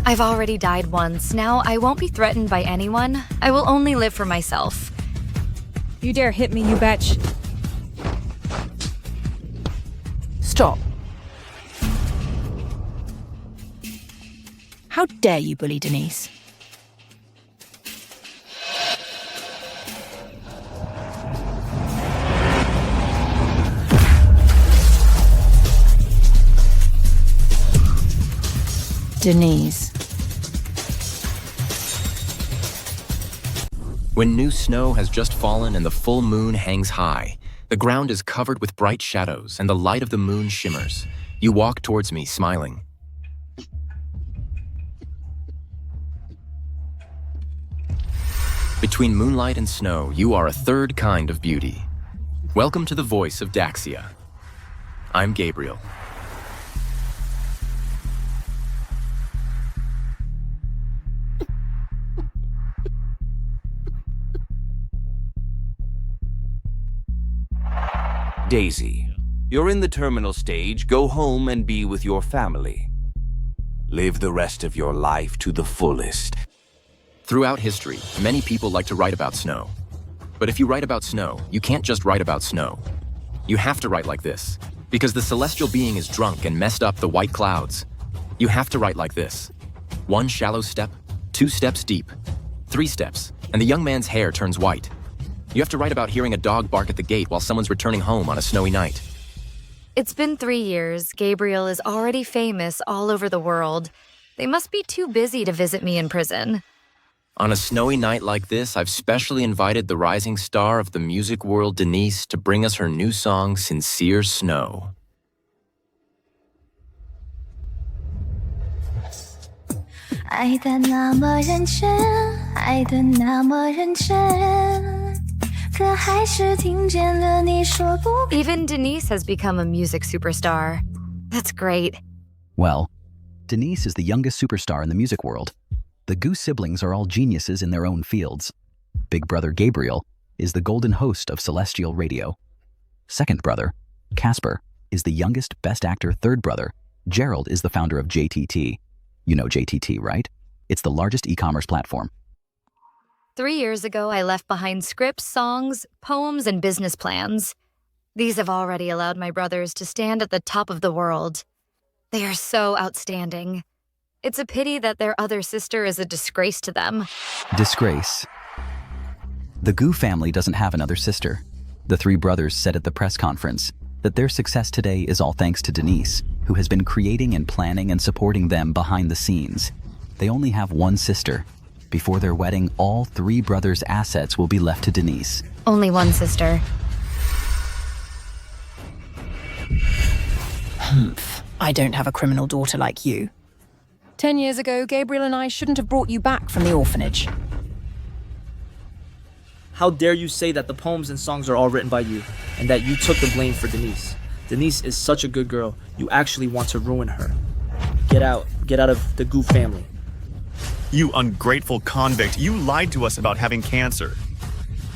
I've already died once. Now I won't be threatened by anyone. I will only live for myself. You dare hit me, you betch. Stop. How dare you bully Denise? Denise. When new snow has just fallen and the full moon hangs high, the ground is covered with bright shadows and the light of the moon shimmers. You walk towards me, smiling. Between moonlight and snow, you are a third kind of beauty. Welcome to the voice of Daxia. I'm Gabriel. Daisy, you're in the terminal stage. Go home and be with your family. Live the rest of your life to the fullest. Throughout history, many people like to write about snow. But if you write about snow, you can't just write about snow. You have to write like this, because the celestial being is drunk and messed up the white clouds. You have to write like this. 1 shallow step, 2 steps deep, 3 steps, and the young man's hair turns white. You have to write about hearing a dog bark at the gate while someone's returning home on a snowy night. It's been 3 years. Gabriel is already famous all over the world. They must be too busy to visit me in prison. On a snowy night like this, I've specially invited the rising star of the music world, Denise, to bring us her new song, Sincere Snow. Even Denise has become a music superstar. That's great. Well, Denise is the youngest superstar in the music world. The Goose siblings are all geniuses in their own fields. Big brother Gabriel is the golden host of Celestial Radio. Second brother, Casper, is the youngest best actor. Third brother, Gerald, is the founder of JTT. You know JTT, right? It's the largest e-commerce platform. 3 years ago, I left behind scripts, songs, poems, and business plans. These have already allowed my brothers to stand at the top of the world. They are so outstanding. It's a pity that their other sister is a disgrace to them. Disgrace. The Gu family doesn't have another sister. The 3 brothers said at the press conference that their success today is all thanks to Denise, who has been creating and planning and supporting them behind the scenes. They only have 1 sister. Before their wedding, all 3 brothers' assets will be left to Denise. Only 1 sister. Humph. I don't have a criminal daughter like you. 10 years ago, Gabriel and I shouldn't have brought you back from the orphanage. How dare you say that the poems and songs are all written by you, and that you took the blame for Denise? Denise is such a good girl. You actually want to ruin her. Get out. Get out of the Gu family. You ungrateful convict. You lied to us about having cancer.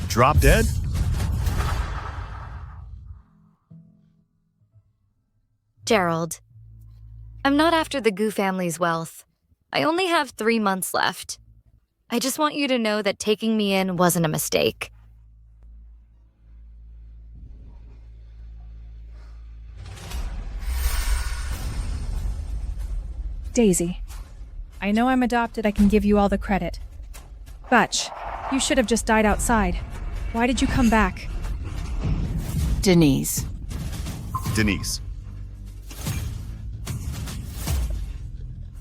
Drop dead? Gerald, I'm not after the Gu family's wealth. I only have 3 months left. I just want you to know that taking me in wasn't a mistake. Daisy, I know I'm adopted, I can give you all the credit. Butch, you should have just died outside. Why did you come back? Denise. Denise.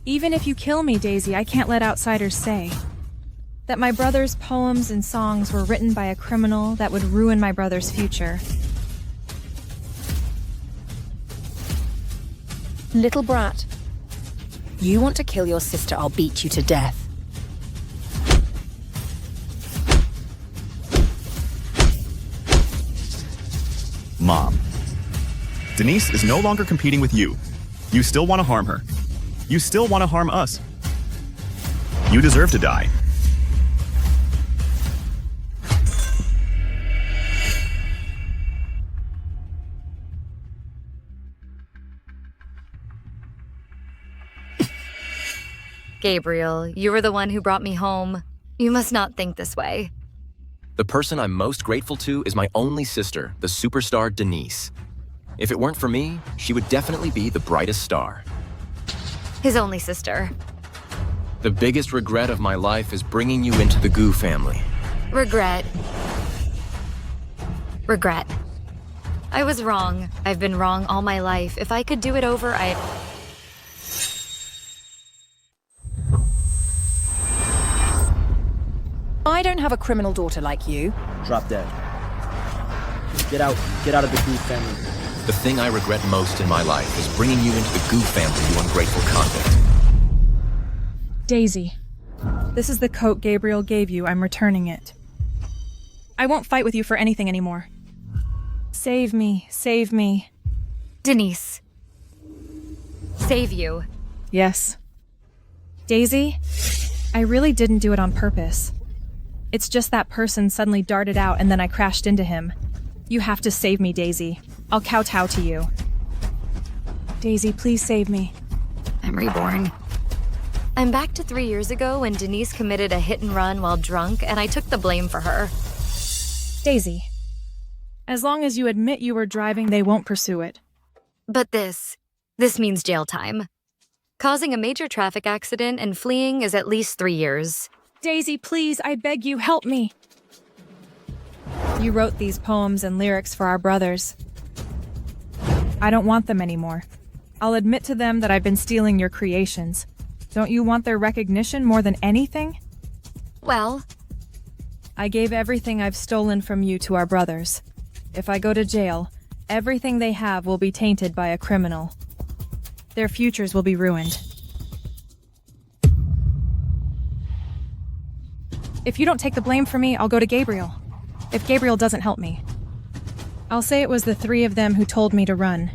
Even if you kill me, Daisy, I can't let outsiders say that my brother's poems and songs were written by a criminal that would ruin my brother's future. Little brat. You want to kill your sister, I'll beat you to death. Mom. Denise is no longer competing with you. You still want to harm her. You still want to harm us. You deserve to die. Gabriel, you were the one who brought me home. You must not think this way. The person I'm most grateful to is my only sister, the superstar Denise. If it weren't for me, she would definitely be the brightest star. His only sister. The biggest regret of my life is bringing you into the Goo family. Regret. I was wrong. I've been wrong all my life. If I could do it over, I don't have a criminal daughter like you. Drop dead. Get out of the Goo family. The thing I regret most in my life is bringing you into the Goo family, you ungrateful convict. Daisy, this is the coat Gabriel gave you. I'm returning it. I won't fight with you for anything anymore. Save me, save me. Denise. Save you. Yes. Daisy, I really didn't do it on purpose. It's just that person suddenly darted out and then I crashed into him. You have to save me, Daisy. I'll kowtow to you. Daisy, please save me. I'm reborn. I'm back to 3 years ago when Denise committed a hit and run while drunk, and I took the blame for her. Daisy, as long as you admit you were driving, they won't pursue it. But this means jail time. Causing a major traffic accident and fleeing is at least 3 years. Daisy, please, I beg you, help me. You wrote these poems and lyrics for our brothers. I don't want them anymore. I'll admit to them that I've been stealing your creations. Don't you want their recognition more than anything? Well, I gave everything I've stolen from you to our brothers. If I go to jail, everything they have will be tainted by a criminal. Their futures will be ruined. If you don't take the blame for me, I'll go to Gabriel. If Gabriel doesn't help me, I'll say it was the three of them who told me to run.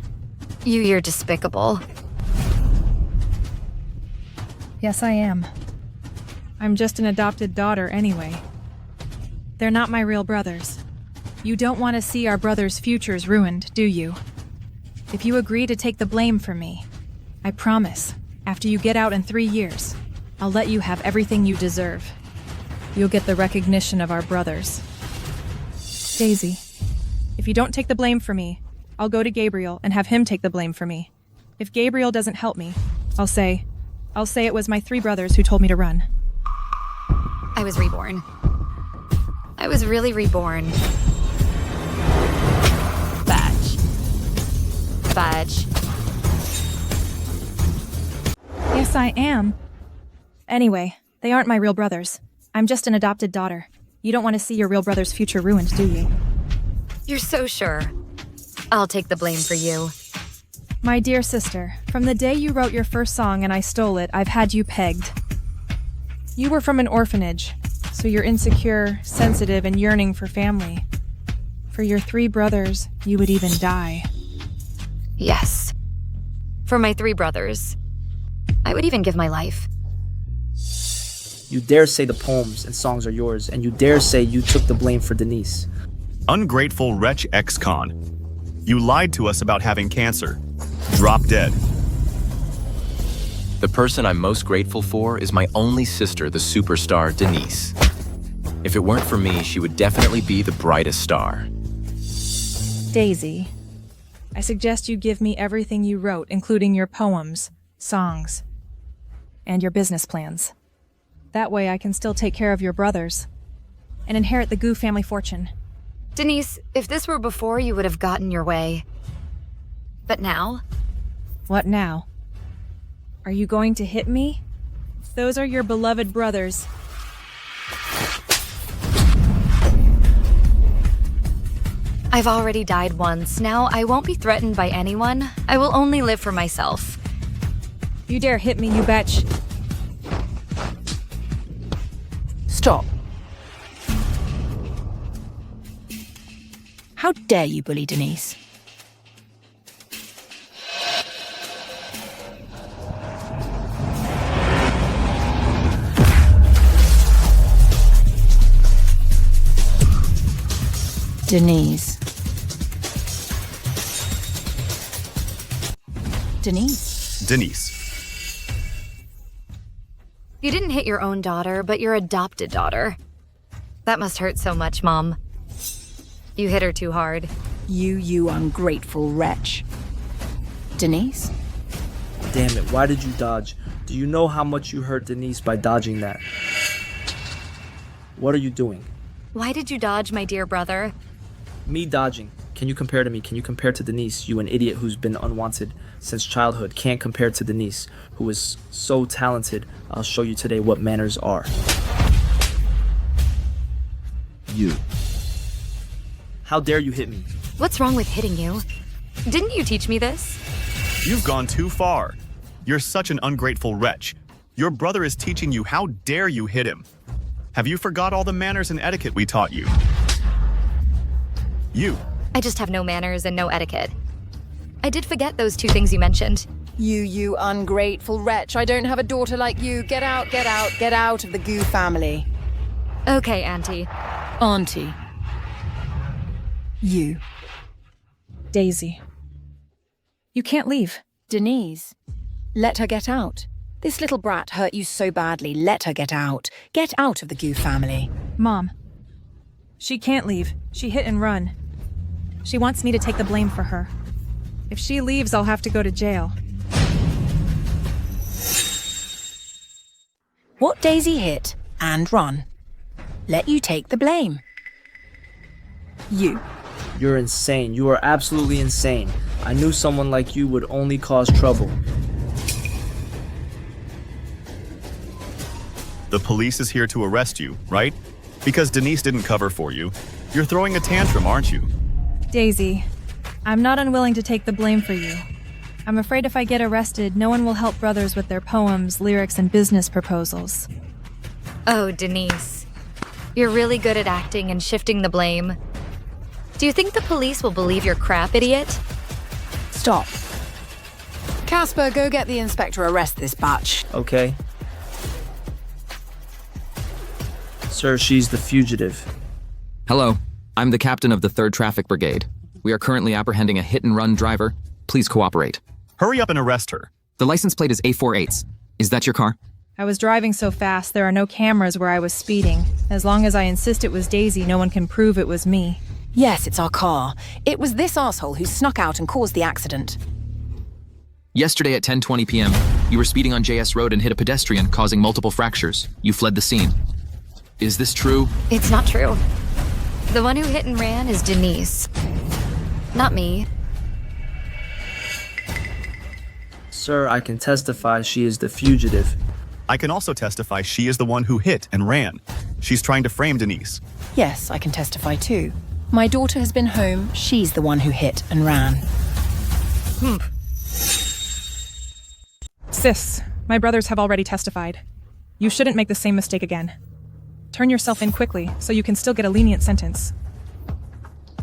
you're despicable. Yes, I am. I'm just an adopted daughter anyway. They're not my real brothers. You don't want to see our brothers' futures ruined, do you? If you agree to take the blame for me, I promise, after you get out in 3 years, I'll let you have everything you deserve. You'll get the recognition of our brothers. Daisy, if you don't take the blame for me, I'll go to Gabriel and have him take the blame for me. If Gabriel doesn't help me, I'll say it was my 3 brothers who told me to run. I was reborn. I was really reborn. Badge. Yes, I am. Anyway, they aren't my real brothers. I'm just an adopted daughter. You don't want to see your real brother's future ruined, do you? You're so sure. I'll take the blame for you. My dear sister, from the day you wrote your first song and I stole it, I've had you pegged. You were from an orphanage, so you're insecure, sensitive, and yearning for family. For your 3 brothers, you would even die. Yes. For my 3 brothers. I would even give my life. You dare say the poems and songs are yours, and you dare say you took the blame for Denise. Ungrateful wretch ex-con. You lied to us about having cancer. Drop dead. The person I'm most grateful for is my only sister, the superstar Denise. If it weren't for me, she would definitely be the brightest star. Daisy, I suggest you give me everything you wrote, including your poems, songs, and your business plans. That way I can still take care of your brothers and inherit the Goo family fortune. Denise, if this were before, you would have gotten your way. But now? What now? Are you going to hit me? Those are your beloved brothers. I've already died once. Now I won't be threatened by anyone. I will only live for myself. You dare hit me, you betch. Stop. How dare you bully Denise? Denise. Denise. Denise. You didn't hit your own daughter, but your adopted daughter. That must hurt so much, Mom. You hit her too hard. You ungrateful wretch. Denise? Damn it, why did you dodge? Do you know how much you hurt Denise by dodging that? What are you doing? Why did you dodge, my dear brother? Me dodging. Can you compare to me? Can you compare to Denise? You an idiot who's been unwanted since childhood. Can't compare to Denise, who is so talented. I'll show you today what manners are. You. How dare you hit me? What's wrong with hitting you? Didn't you teach me this? You've gone too far. You're such an ungrateful wretch. Your brother is teaching you. How dare you hit him? Have you forgot all the manners and etiquette we taught you? You. I just have no manners and no etiquette. I did forget those two things you mentioned. You ungrateful wretch. I don't have a daughter like you. Get out, get out, get out of the Goo family. Okay, Auntie. Auntie. You. Daisy. You can't leave. Denise. Let her get out. This little brat hurt you so badly. Let her get out. Get out of the Goo family. Mom. She can't leave. She hit and run. She wants me to take the blame for her. If she leaves, I'll have to go to jail. What Daisy hit and run. Let you take the blame. You. You're insane. You are absolutely insane. I knew someone like you would only cause trouble. The police is here to arrest you, right? Because Denise didn't cover for you. You're throwing a tantrum, aren't you? Daisy, I'm not unwilling to take the blame for you. I'm afraid if I get arrested, no one will help brothers with their poems, lyrics, and business proposals. Oh, Denise. You're really good at acting and shifting the blame. Do you think the police will believe your crap, idiot? Stop. Casper, go get the inspector. Arrest this batch. Okay. Sir, she's the fugitive. Hello, I'm the captain of the 3rd Traffic Brigade. We are currently apprehending a hit-and-run driver. Please cooperate. Hurry up and arrest her. The license plate is A48s. Is that your car? I was driving so fast, there are no cameras where I was speeding. As long as I insist it was Daisy, no one can prove it was me. Yes, it's our car. It was this asshole who snuck out and caused the accident. Yesterday at 10:20 p.m., you were speeding on JS Road and hit a pedestrian, causing multiple fractures. You fled the scene. Is this true? It's not true. The one who hit and ran is Denise. Not me. Sir, I can testify she is the fugitive. I can also testify she is the one who hit and ran. She's trying to frame Denise. Yes, I can testify too. My daughter has been home. She's the one who hit and ran. Sis, my brothers have already testified. You shouldn't make the same mistake again. Turn yourself in quickly so you can still get a lenient sentence.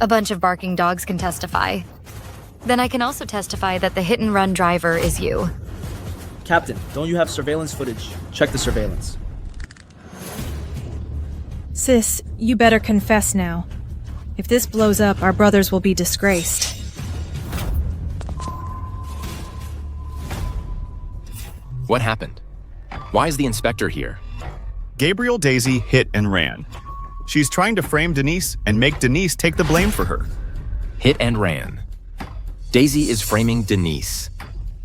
A bunch of barking dogs can testify. Then I can also testify that the hit-and-run driver is you. Captain, don't you have surveillance footage? Check the surveillance. Sis, you better confess now. If this blows up, our brothers will be disgraced. What happened? Why is the inspector here? Gabriel Daisy hit and ran. She's trying to frame Denise and make Denise take the blame for her. Hit and ran. Daisy is framing Denise.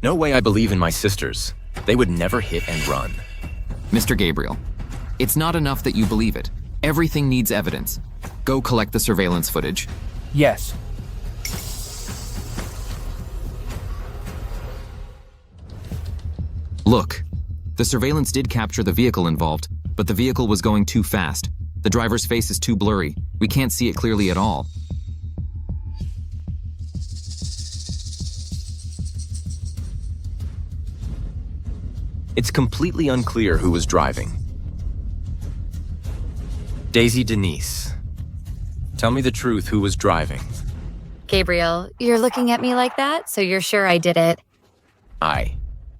No way I believe in my sisters. They would never hit and run. Mr. Gabriel, it's not enough that you believe it. Everything needs evidence. Go collect the surveillance footage. Yes. Look, the surveillance did capture the vehicle involved, but the vehicle was going too fast. The driver's face is too blurry. We can't see it clearly at all. It's completely unclear who was driving. Daisy Denise. Tell me the truth, who was driving? Gabriel, you're looking at me like that, so you're sure I did it.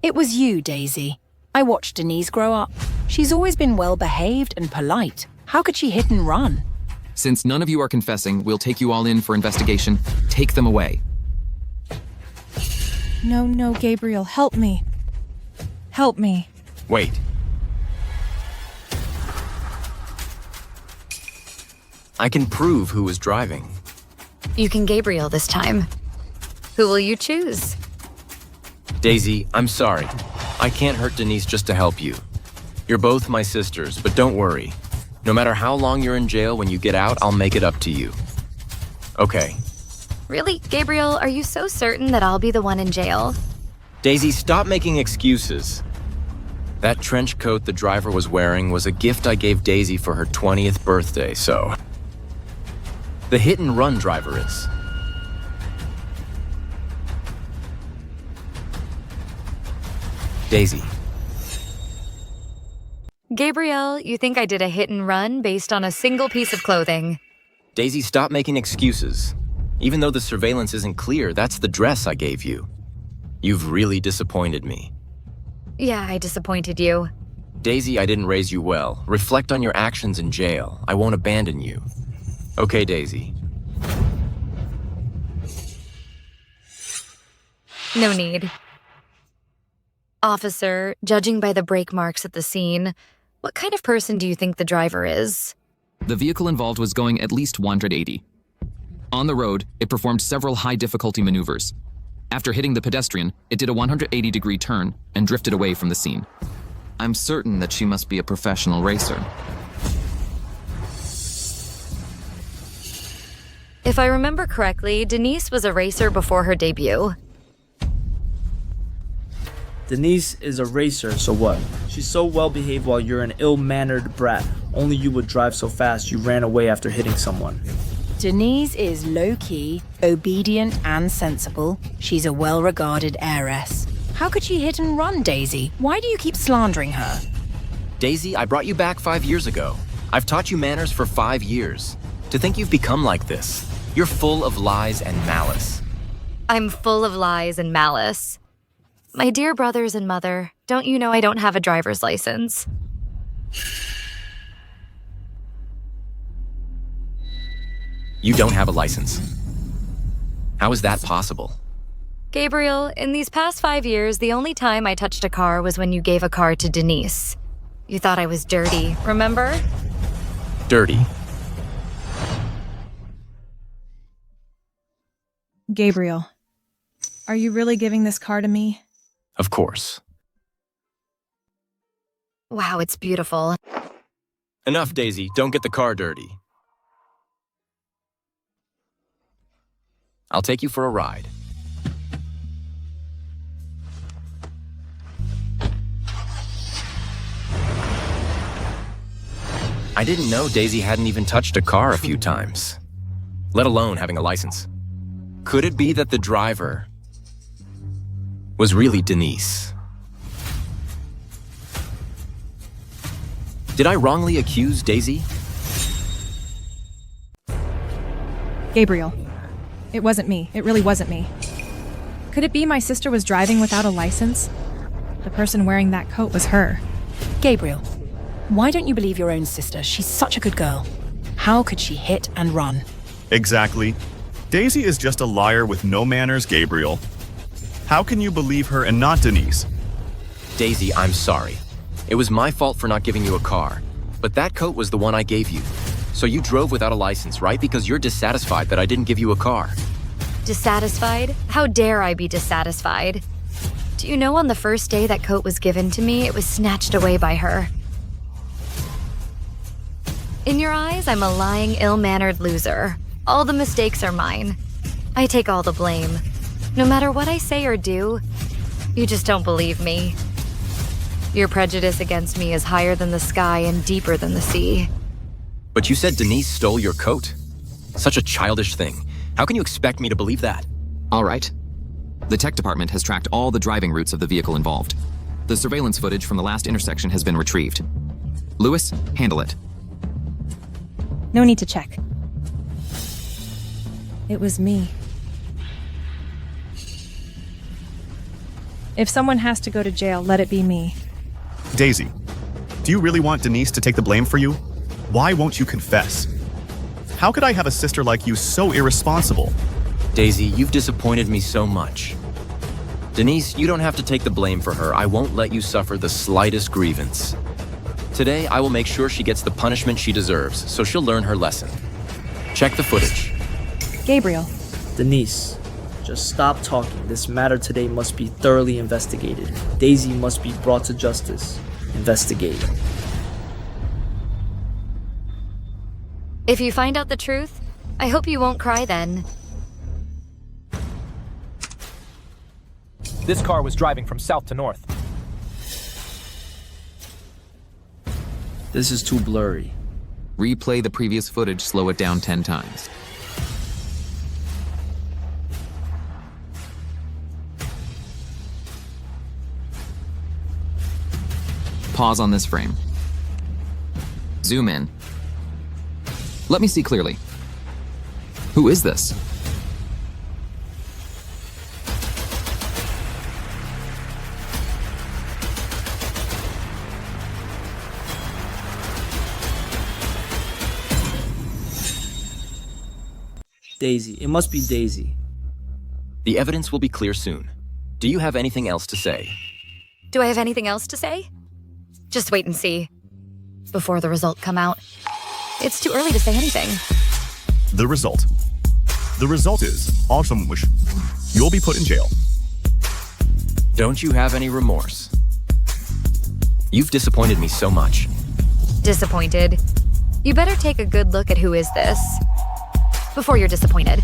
It was you, Daisy. I watched Denise grow up. She's always been well-behaved and polite. How could she hit and run? Since none of you are confessing, we'll take you all in for investigation. Take them away. No, Gabriel, help me. Help me. Wait. I can prove who was driving. You can Gabriel this time. Who will you choose? Daisy, I'm sorry. I can't hurt Denise just to help you. You're both my sisters, but don't worry. No matter how long you're in jail, when you get out, I'll make it up to you. Okay. Really, Gabriel, are you so certain that I'll be the one in jail? Daisy, stop making excuses. That trench coat the driver was wearing was a gift I gave Daisy for her 20th birthday, so... The hit-and-run driver is. Daisy. Gabriel, you think I did a hit and run based on a single piece of clothing. Daisy, stop making excuses. Even though the surveillance isn't clear, that's the dress I gave you. You've really disappointed me. Yeah, I disappointed you. Daisy, I didn't raise you well. Reflect on your actions in jail. I won't abandon you. Okay, Daisy. No need. Officer, judging by the brake marks at the scene, what kind of person do you think the driver is? The vehicle involved was going at least 180. On the road, it performed several high-difficulty maneuvers. After hitting the pedestrian, it did a 180-degree turn and drifted away from the scene. I'm certain that she must be a professional racer. If I remember correctly, Denise was a racer before her debut. Denise is a racer, so what? She's so well behaved while you're an ill-mannered brat. Only you would drive so fast you ran away after hitting someone. Denise is low-key, obedient and sensible. She's a well-regarded heiress. How could she hit and run, Daisy? Why do you keep slandering her? Daisy, I brought you back 5 years ago. I've taught you manners for 5 years. To think you've become like this, you're full of lies and malice. I'm full of lies and malice. My dear brothers and mother, don't you know I don't have a driver's license? You don't have a license. How is that possible? Gabriel, in these past 5 years, the only time I touched a car was when you gave a car to Denise. You thought I was dirty, remember? Dirty. Gabriel, are you really giving this car to me? Of course. Wow, it's beautiful. Enough, Daisy. Don't get the car dirty. I'll take you for a ride. I didn't know Daisy hadn't even touched a car a few times, let alone having a license. Could it be that the driver was really Denise? Did I wrongly accuse Daisy? Gabriel, it wasn't me. It really wasn't me. Could it be my sister was driving without a license? The person wearing that coat was her. Gabriel, why don't you believe your own sister? She's such a good girl. How could she hit and run? Exactly. Daisy is just a liar with no manners, Gabriel. How can you believe her and not Denise? Daisy, I'm sorry. It was my fault for not giving you a car, but that coat was the one I gave you. So you drove without a license, right? Because you're dissatisfied that I didn't give you a car. Dissatisfied? How dare I be dissatisfied? Do you know on the first day that coat was given to me, it was snatched away by her? In your eyes, I'm a lying, ill-mannered loser. All the mistakes are mine. I take all the blame. No matter what I say or do, you just don't believe me. Your prejudice against me is higher than the sky and deeper than the sea. But you said Denise stole your coat. Such a childish thing. How can you expect me to believe that? All right. The tech department has tracked all the driving routes of the vehicle involved. The surveillance footage from the last intersection has been retrieved. Lewis, handle it. No need to check. It was me. If someone has to go to jail, let it be me. Daisy, do you really want Denise to take the blame for you? Why won't you confess? How could I have a sister like you so irresponsible? Daisy, you've disappointed me so much. Denise, you don't have to take the blame for her. I won't let you suffer the slightest grievance. Today, I will make sure she gets the punishment she deserves, so she'll learn her lesson. Check the footage. Gabriel, Denise, just stop talking. This matter today must be thoroughly investigated. Daisy must be brought to justice. Investigate. If you find out the truth, I hope you won't cry then. This car was driving from south to north. This is too blurry. Replay the previous footage, slow it down 10 times. Pause on this frame. Zoom in. Let me see clearly. Who is this? Daisy. It must be Daisy. The evidence will be clear soon. Do you have anything else to say? Do I have anything else to say? Just wait and see. Before the result come out. It's too early to say anything. The result. The result is, awesome wish. You'll be put in jail. Don't you have any remorse? You've disappointed me so much. Disappointed? You better take a good look at who is this before you're disappointed.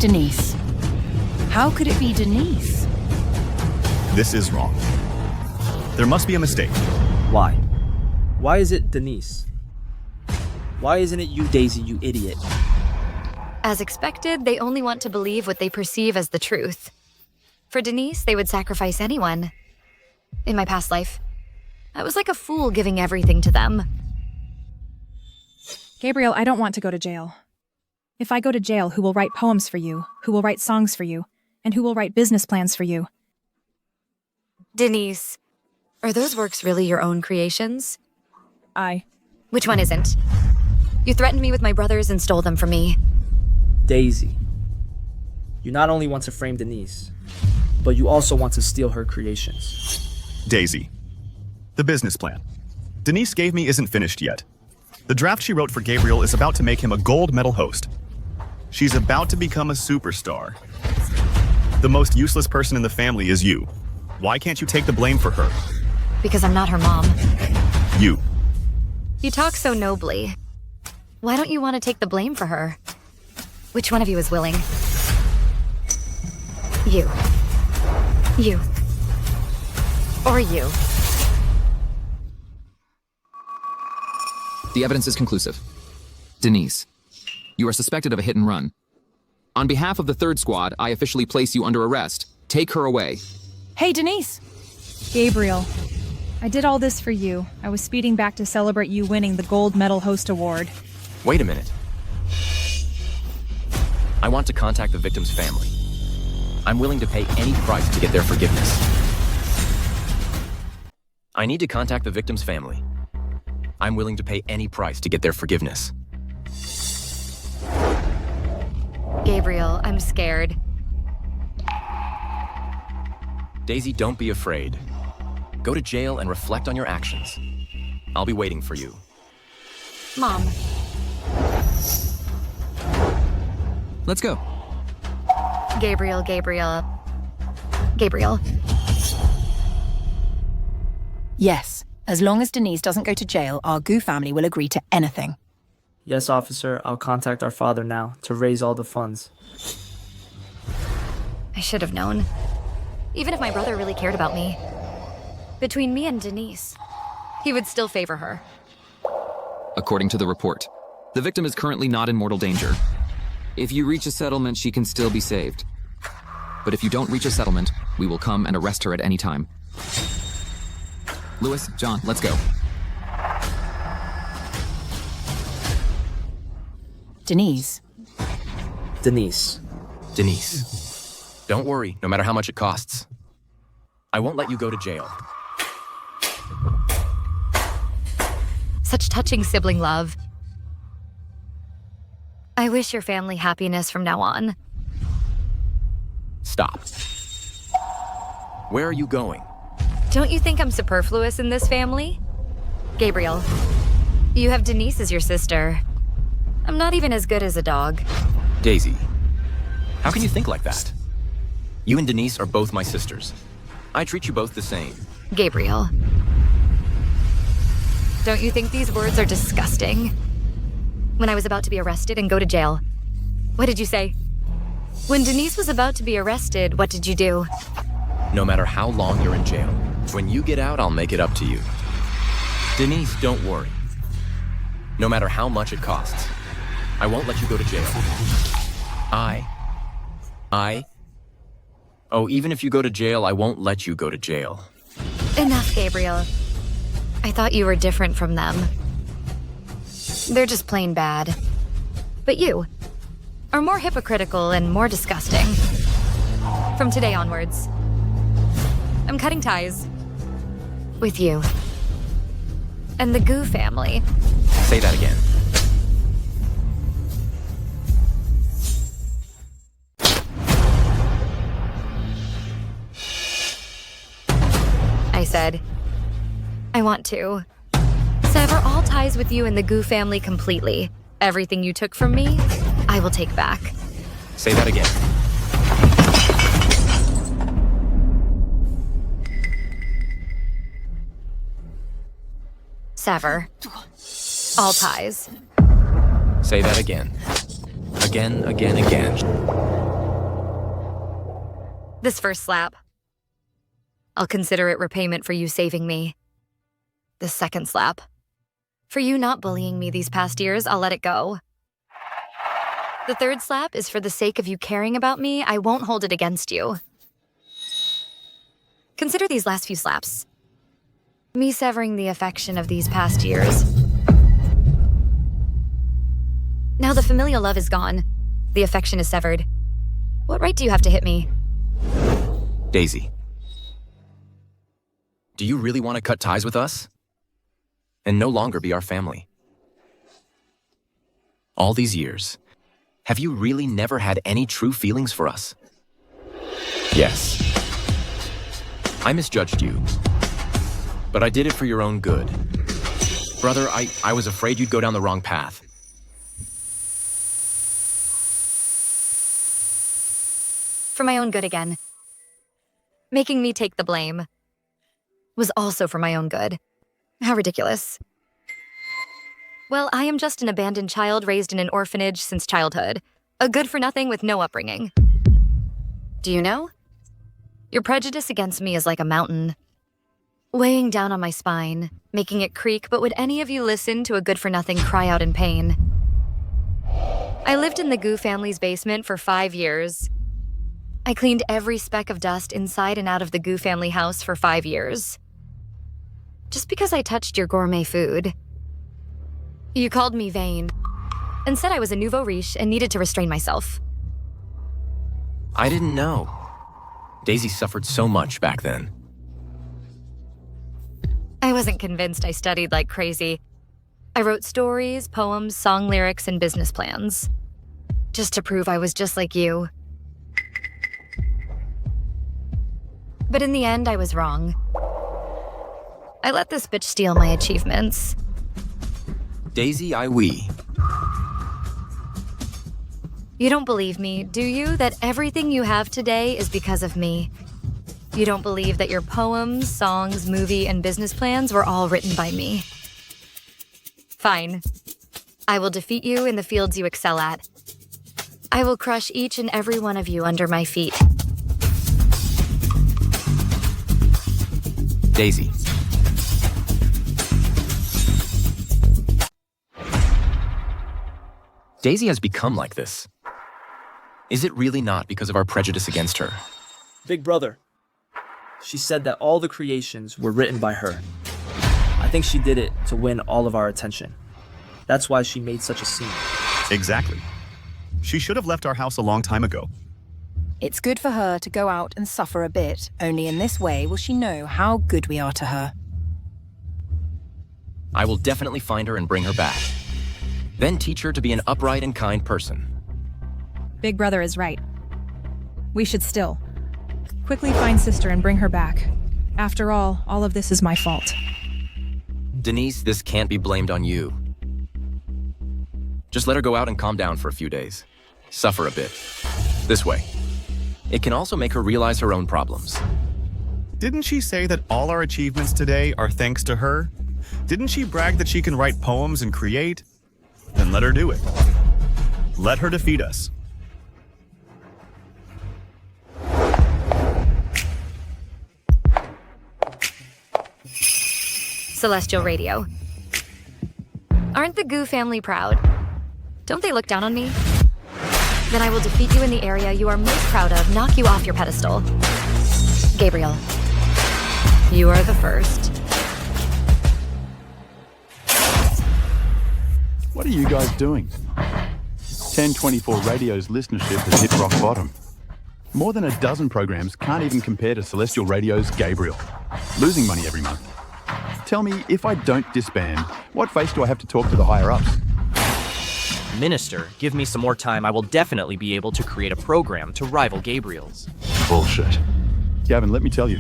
Denise. How could it be Denise? This is wrong. There must be a mistake. Why? Why is it Denise? Why isn't it you, Daisy, you idiot? As expected, they only want to believe what they perceive as the truth. For Denise, they would sacrifice anyone. In my past life, I was like a fool giving everything to them. Gabriel, I don't want to go to jail. If I go to jail, who will write poems for you? Who will write songs for you? And who will write business plans for you? Denise, are those works really your own creations? Which one isn't? You threatened me with my brothers and stole them from me. Daisy. You not only want to frame Denise, but you also want to steal her creations. Daisy. The business plan. Denise gave me isn't finished yet. The draft she wrote for Gabriel is about to make him a gold medal host. She's about to become a superstar. The most useless person in the family is you. Why can't you take the blame for her? Because I'm not her mom. You. You talk so nobly. Why don't you want to take the blame for her? Which one of you is willing? You. You. Or you. The evidence is conclusive. Denise, you are suspected of a hit and run. On behalf of the third squad, I officially place you under arrest. Take her away. Hey, Denise. Gabriel, I did all this for you. I was speeding back to celebrate you winning the Gold Medal Host Award. Wait a minute. I want to contact the victim's family. I'm willing to pay any price to get their forgiveness. I need to contact the victim's family. I'm willing to pay any price to get their forgiveness. Gabriel, I'm scared. Daisy, don't be afraid. Go to jail and reflect on your actions. I'll be waiting for you. Mom. Let's go. Gabriel. Yes. As long as Denise doesn't go to jail, our Goo family will agree to anything. Yes, officer, I'll contact our father now to raise all the funds. I should have known. Even if my brother really cared about me. Between me and Denise, he would still favor her. According to the report, the victim is currently not in mortal danger. If you reach a settlement, she can still be saved. But if you don't reach a settlement, we will come and arrest her at any time. Lewis, John, let's go. Denise. Don't worry, no matter how much it costs. I won't let you go to jail. Such touching sibling love. I wish your family happiness from now on. Stop. Where are you going? Don't you think I'm superfluous in this family? Gabriel, you have Denise as your sister. I'm not even as good as a dog. Daisy, how can you think like that? You and Denise are both my sisters. I treat you both the same. Gabriel. Don't you think these words are disgusting? When I was about to be arrested and go to jail, what did you say? When Denise was about to be arrested, what did you do? No matter how long you're in jail, when you get out, I'll make it up to you. Denise, don't worry. No matter how much it costs, I won't let you go to jail. Oh, even if you go to jail, I won't let you go to jail. Enough, Gabriel. I thought you were different from them. They're just plain bad. But you are more hypocritical and more disgusting. From today onwards, I'm cutting ties with you and the Goo family. Say that again. I said, I want to sever all ties with you and the Goo family completely. Everything you took from me, I will take back. Say that again. Sever all ties. Say that again. Again. This first slap, I'll consider it repayment for you saving me. The second slap, for you not bullying me these past years, I'll let it go. The third slap is for the sake of you caring about me, I won't hold it against you. Consider these last few slaps me severing the affection of these past years. Now the familial love is gone. The affection is severed. What right do you have to hit me? Daisy, do you really want to cut ties with us? And no longer be our family? All these years, have you really never had any true feelings for us? Yes. I misjudged you. But I did it for your own good. Brother, I was afraid you'd go down the wrong path. For my own good again. Making me take the blame was also for my own good. How ridiculous. Well, I am just an abandoned child raised in an orphanage since childhood. A good-for-nothing with no upbringing. Do you know? Your prejudice against me is like a mountain, weighing down on my spine, making it creak, but would any of you listen to a good-for-nothing cry out in pain? I lived in the Goo family's basement for 5 years. I cleaned every speck of dust inside and out of the Goo family house for 5 years. Just because I touched your gourmet food. You called me vain, and said I was a nouveau riche and needed to restrain myself. I didn't know. Daisy suffered so much back then. I wasn't convinced. I studied like crazy. I wrote stories, poems, song lyrics, and business plans. Just to prove I was just like you. But in the end, I was wrong. I let this bitch steal my achievements. Daisy, You don't believe me, do you, that everything you have today is because of me? You don't believe that your poems, songs, movie, and business plans were all written by me? Fine. I will defeat you in the fields you excel at. I will crush each and every one of you under my feet. Daisy. Daisy has become like this. Is it really not because of our prejudice against her? Big brother. She said that all the creations were written by her. I think she did it to win all of our attention. That's why she made such a scene. Exactly. She should have left our house a long time ago. It's good for her to go out and suffer a bit. Only in this way will she know how good we are to her. I will definitely find her and bring her back. Then teach her to be an upright and kind person. Big Brother is right. We should still quickly find sister and bring her back. After all of this is my fault. Denise, this can't be blamed on you. Just let her go out and calm down for a few days. Suffer a bit. This way. It can also make her realize her own problems. Didn't she say that all our achievements today are thanks to her? Didn't she brag that she can write poems and create? Then let her do it. Let her defeat us. Celestial Radio. Aren't the Goo family proud? Don't they look down on me? Then I will defeat you in the area you are most proud of, knock you off your pedestal. Gabriel, you are the first. What are you guys doing? 1024 Radio's listenership has hit rock bottom. More than a dozen programs can't even compare to Celestial Radio's Gabriel, losing money every month. Tell me, if I don't disband, what face do I have to talk to the higher-ups? Minister, give me some more time. I will definitely be able to create a program to rival Gabriel's. Bullshit. Gavin, let me tell you,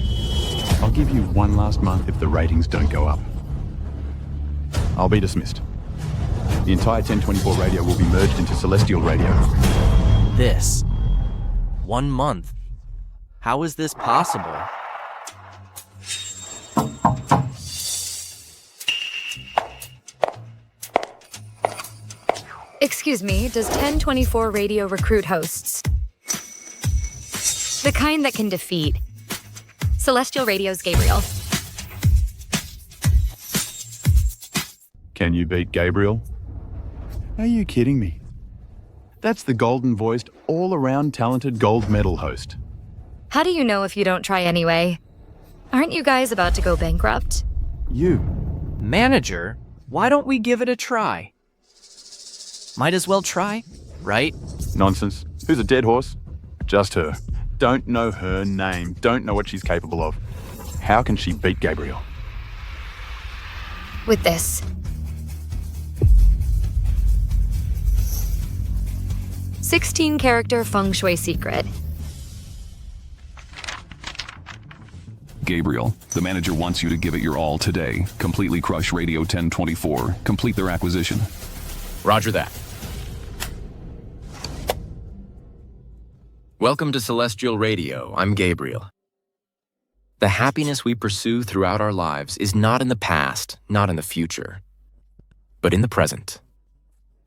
I'll give you one last month if the ratings don't go up. I'll be dismissed. The entire 1024 Radio will be merged into Celestial Radio. This. 1 month. How is this possible? Excuse me, does 1024 Radio recruit hosts? The kind that can defeat. Celestial Radio's Gabriel. Can you beat Gabriel? Are you kidding me? That's the golden-voiced, all-around talented gold medal host. How do you know if you don't try anyway? Aren't you guys about to go bankrupt? You. Manager, why don't we give it a try? Might as well try, right? Nonsense. Who's a dead horse? Just her. Don't know her name. Don't know what she's capable of. How can she beat Gabriel? With this. "16-character feng shui secret. Gabriel, the manager wants you to give it your all today. Completely crush Radio 1024. Complete their acquisition. Roger that. Welcome to Celestial Radio. I'm Gabriel. The happiness we pursue throughout our lives is not in the past, not in the future, but in the present.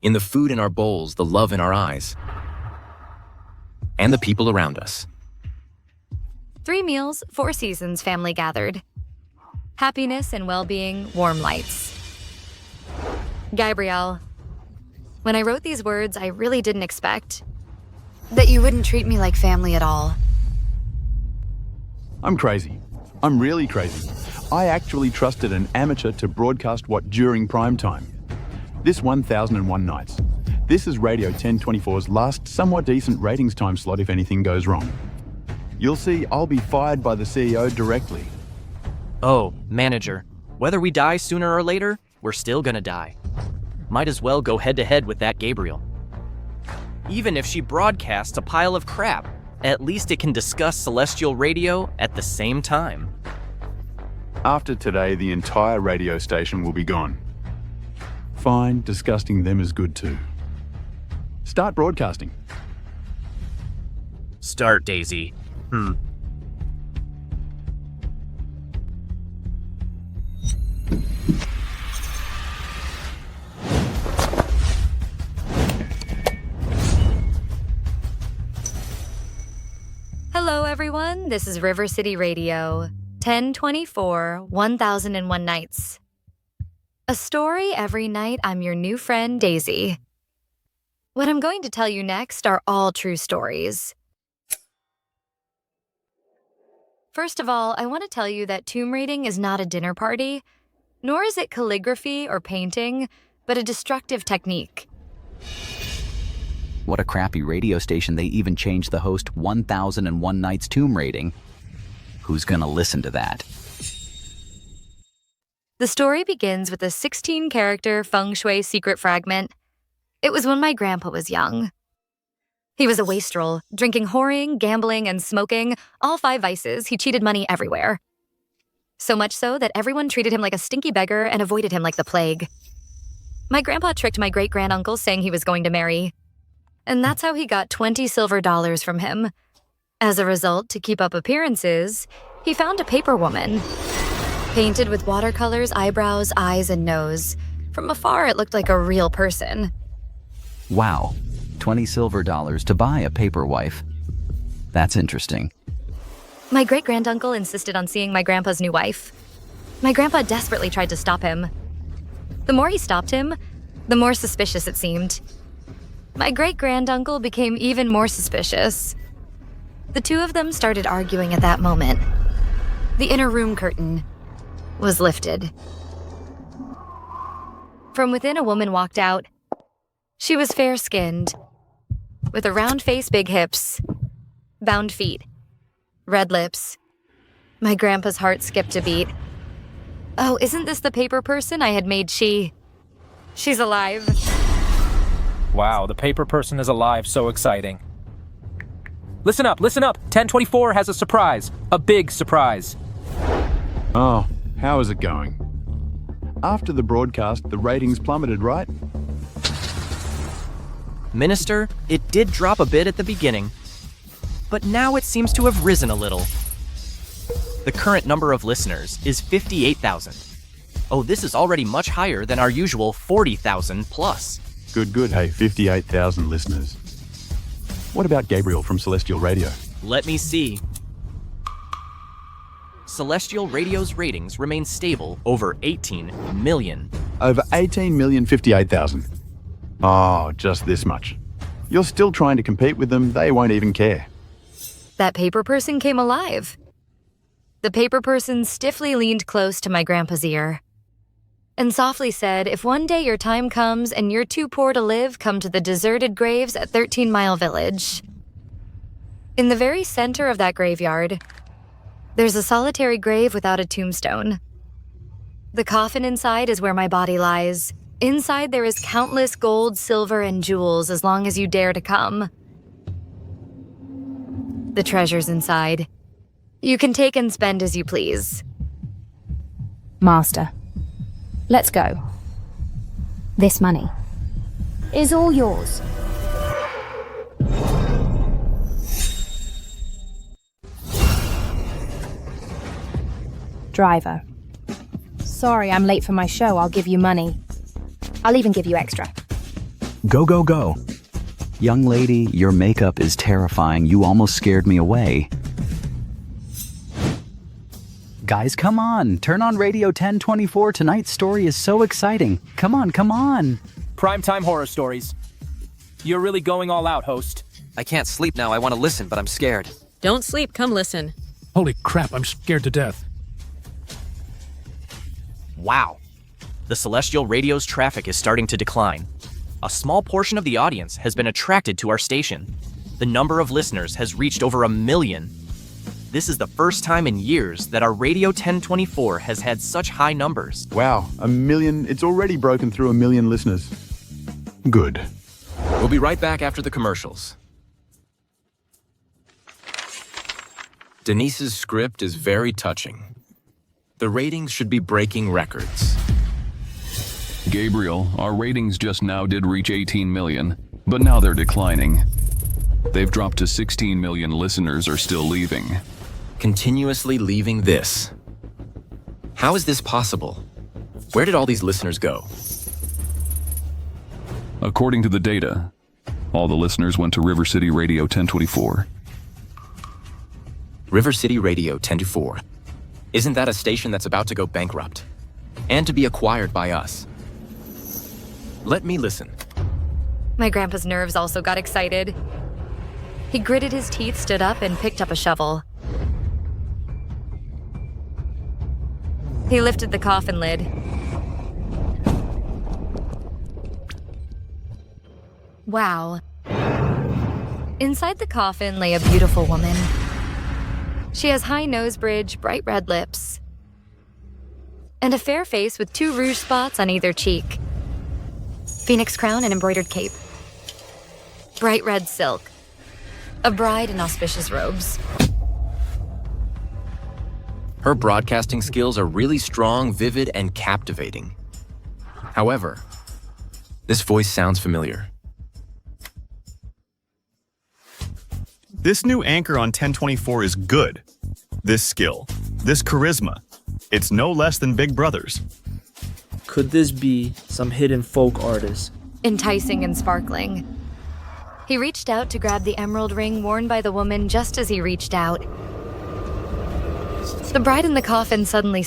In the food in our bowls, the love in our eyes, and the people around us. 3 meals, 4 seasons, family gathered. Happiness and well-being, warm lights. Gabrielle, when I wrote these words, I really didn't expect that you wouldn't treat me like family at all. I'm crazy. I'm really crazy. I actually trusted an amateur to broadcast what during prime time. This 1001 Nights. This is Radio 1024's last somewhat decent ratings time slot if anything goes wrong. You'll see I'll be fired by the CEO directly. Oh, manager, whether we die sooner or later, we're still gonna die. Might as well go head-to-head with that Gabriel. Even if she broadcasts a pile of crap, at least it can discuss Celestial Radio at the same time. After today, the entire radio station will be gone. Fine, disgusting them is good too. Start broadcasting. Start, Daisy. Hello, everyone. This is River City Radio, 1024, 1001 Nights. A story every night. I'm your new friend, Daisy. What I'm going to tell you next are all true stories. First of all, I want to tell you that tomb raiding is not a dinner party, nor is it calligraphy or painting, but a destructive technique. What a crappy radio station they even changed the host 1001 Nights tomb raiding. Who's gonna listen to that? The story begins with a 16-character feng shui secret fragment. It was when my grandpa was young. He was a wastrel, drinking, whoring, gambling, and smoking, all 5 vices. He cheated money everywhere. So much so that everyone treated him like a stinky beggar and avoided him like the plague. My grandpa tricked my great-granduncle saying he was going to marry. And that's how he got $20 silver from him. As a result, to keep up appearances, he found a paper woman. Painted with watercolors, eyebrows, eyes, and nose. From afar, it looked like a real person. Wow, $20 silver to buy a paper wife. That's interesting. My great-granduncle insisted on seeing my grandpa's new wife. My grandpa desperately tried to stop him. The more he stopped him, the more suspicious it seemed. My great-granduncle became even more suspicious. The two of them started arguing at that moment. The inner room curtain was lifted. From within, a woman walked out. She was fair-skinned, with a round face, big hips, bound feet, red lips. My grandpa's heart skipped a beat. Oh, isn't this the paper person I had made She's alive. Wow, the paper person is alive. So exciting. Listen up, listen up. 1024 has a surprise. A big surprise. Oh, how is it going? After the broadcast, the ratings plummeted, right? Minister, it did drop a bit at the beginning, but now it seems to have risen a little. The current number of listeners is 58,000. Oh, this is already much higher than our usual 40,000 plus. Good, hey, 58,000 listeners. What about Gabriel from Celestial Radio? Let me see. Celestial Radio's ratings remain stable over 18 million. Over 18,058,000. Oh, just this much. You're still trying to compete with them, they won't even care. That paper person came alive. The paper person stiffly leaned close to my grandpa's ear and softly said, if one day your time comes and you're too poor to live, come to the deserted graves at 13 Mile Village. In the very center of that graveyard, there's a solitary grave without a tombstone. The coffin inside is where my body lies. Inside there is countless gold, silver, and jewels as long as you dare to come. The treasure's inside. You can take and spend as you please. Master, let's go. This money is all yours. Driver. Sorry, I'm late for my show. I'll give you money. I'll even give you extra. Go, go, go. Young lady, your makeup is terrifying. You almost scared me away. Guys, come on. Turn on Radio 1024. Tonight's story is so exciting. Come on, come on. Primetime horror stories. You're really going all out, host. I can't sleep now. I want to listen, but I'm scared. Don't sleep. Come listen. Holy crap, I'm scared to death. Wow. The Celestial Radio's traffic is starting to decline. A small portion of the audience has been attracted to our station. The number of listeners has reached over 1 million. This is the first time in years that our Radio 1024 has had such high numbers. Wow, 1 million. It's already broken through 1 million listeners. Good. We'll be right back after the commercials. Denise's script is very touching. The ratings should be breaking records. Gabriel, our ratings just now did reach 18 million, but now they're declining. They've dropped to 16 million listeners are still leaving. Continuously leaving this. How is this possible? Where did all these listeners go? According to the data, all the listeners went to River City Radio 1024. River City Radio 1024. Isn't that a station that's about to go bankrupt? And to be acquired by us? Let me listen. My grandpa's nerves also got excited. He gritted his teeth, stood up, and picked up a shovel. He lifted the coffin lid. Wow. Inside the coffin lay a beautiful woman. She has high nose bridge, bright red lips, and a fair face with 2 rouge spots on either cheek. Phoenix crown and embroidered cape. Bright red silk. A bride in auspicious robes. Her broadcasting skills are really strong, vivid, and captivating. However, this voice sounds familiar. This new anchor on 1024 is good. This skill, this charisma, it's no less than Big Brother's. Could this be some hidden folk artist? Enticing and sparkling. He reached out to grab the emerald ring worn by the woman just as he reached out. The bride in the coffin suddenly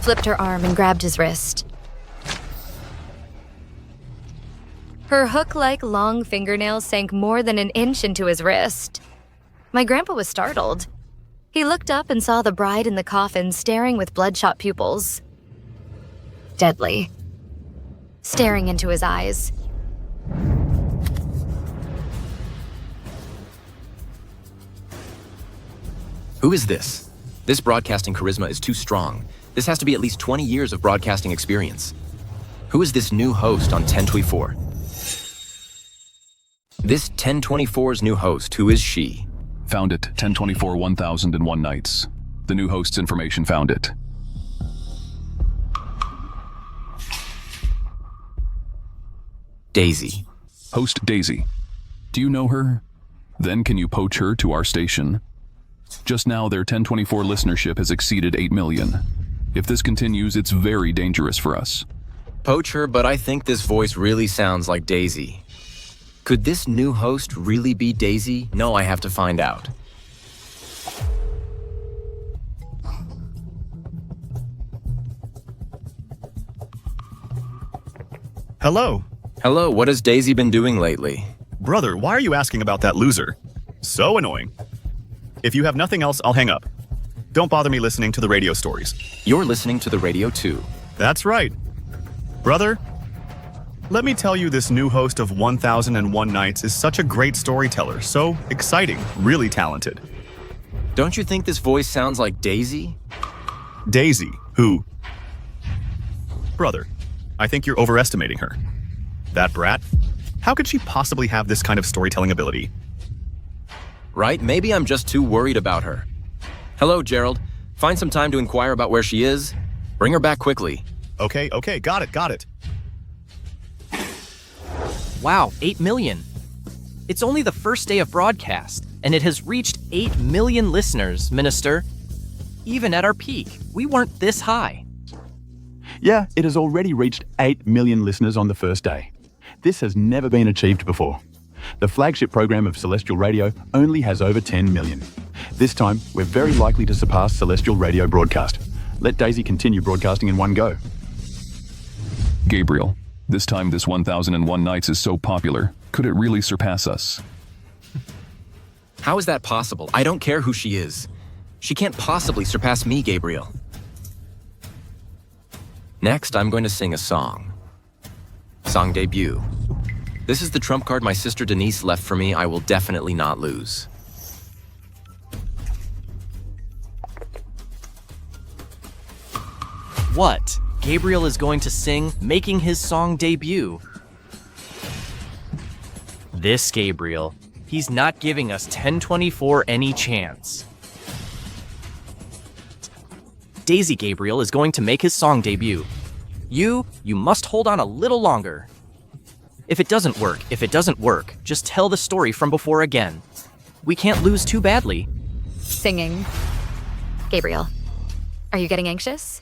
flipped her arm and grabbed his wrist. Her hook-like long fingernails sank more than an inch into his wrist. My grandpa was startled. He looked up and saw the bride in the coffin staring with bloodshot pupils. Deadly. Staring into his eyes. Who is this? This broadcasting charisma is too strong. This has to be at least 20 years of broadcasting experience. Who is this new host on 1024? This 1024's new host, who is she? Found it, 1024 1001 nights. The new host's information found it. Daisy. Host Daisy. Do you know her? Then can you poach her to our station? Just now, their 1024 listenership has exceeded 8 million. If this continues, it's very dangerous for us. Poach her, but I think this voice really sounds like Daisy. Could this new host really be Daisy? No, I have to find out. Hello. Hello, what has Daisy been doing lately? Brother, why are you asking about that loser? So annoying. If you have nothing else, I'll hang up. Don't bother me listening to the radio stories. You're listening to the radio too. That's right. Brother, let me tell you, this new host of 1001 Nights is such a great storyteller, so exciting, really talented. Don't you think this voice sounds like Daisy? Daisy, who? Brother, I think you're overestimating her. That brat? How could she possibly have this kind of storytelling ability? Right, maybe I'm just too worried about her. Hello, Gerald. Find some time to inquire about where she is. Bring her back quickly. Okay, got it. Wow, 8 million. It's only the first day of broadcast, and it has reached 8 million listeners, Minister. Even at our peak, we weren't this high. Yeah, it has already reached 8 million listeners on the first day. This has never been achieved before. The flagship program of Celestial Radio only has over 10 million. This time, we're very likely to surpass Celestial Radio broadcast. Let Daisy continue broadcasting in one go. Gabriel, this time this 1001 nights is so popular. Could it really surpass us? How is that possible? I don't care who she is. She can't possibly surpass me, Gabriel. Next, I'm going to sing a song. Song debut. This is the trump card my sister Denise left for me. I will definitely not lose. What? Gabriel is going to sing, making his song debut. This Gabriel, he's not giving us 1024 any chance. Daisy Gabriel is going to make his song debut. You must hold on a little longer. If it doesn't work, just tell the story from before again. We can't lose too badly. Singing. Gabriel, are you getting anxious?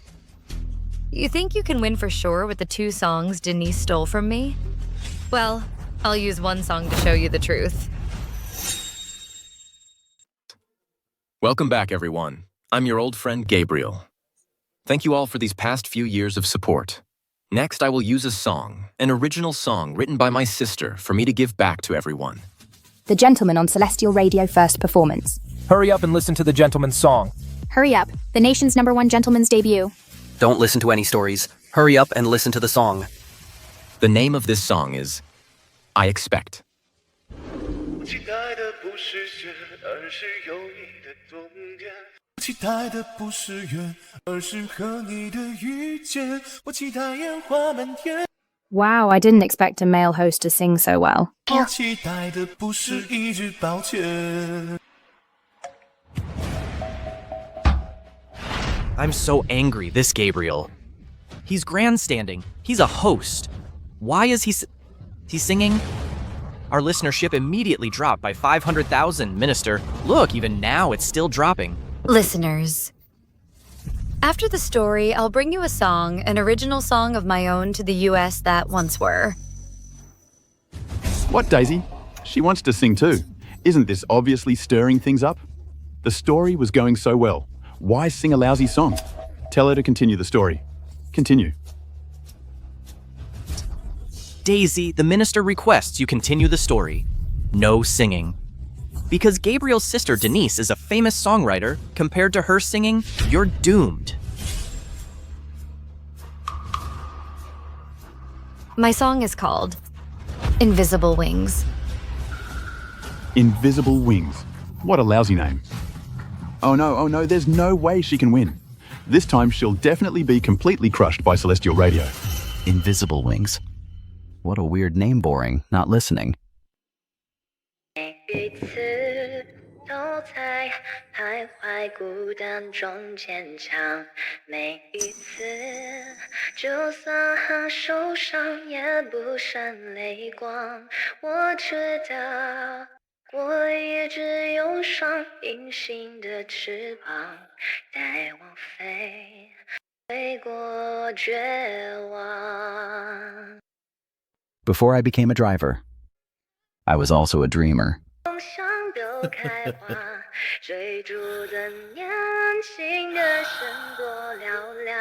You think you can win for sure with the 2 songs Denise stole from me? Well, I'll use one song to show you the truth. Welcome back, everyone. I'm your old friend, Gabriel. Thank you all for these past few years of support. Next, I will use a song, an original song written by my sister, for me to give back to everyone. The Gentleman on Celestial Radio first performance. Hurry up and listen to the gentleman's song. Hurry up, the nation's #1 gentleman's debut. Don't listen to any stories. Hurry up and listen to the song. The name of this song is I Expect. 期待的不是缘，而是和你的遇见。我期待烟花满天。 Wow, I didn't expect a male host to sing so well. 我期待的不是一句抱歉。 I'm so angry, this Gabriel. He's grandstanding. He's a host. Why is he's singing? Our listenership immediately dropped by 500,000, Minister. Look, even now it's still dropping. Listeners, after the story, I'll bring you a song, an original song of my own to the US that once were. What, Daisy? She wants to sing too. Isn't this obviously stirring things up? The story was going so well. Why sing a lousy song? Tell her to continue the story. Continue. Daisy, the minister requests you continue the story. No singing. Because Gabriel's sister Denise is a famous songwriter, compared to her singing, you're doomed. My song is called Invisible Wings. Invisible Wings. What a lousy name. Oh no, there's no way she can win. This time she'll definitely be completely crushed by Celestial Radio. Invisible Wings. What a weird name, boring, not listening. 每一次都在徘徊孤单中坚强，每一次就算很受伤也不闪泪光。我知道我一直有双隐形的翅膀，带我飞，飞过绝望。 Before I became a driver, I was also a dreamer. 梦想都开花，追逐的年轻的身多嘹亮。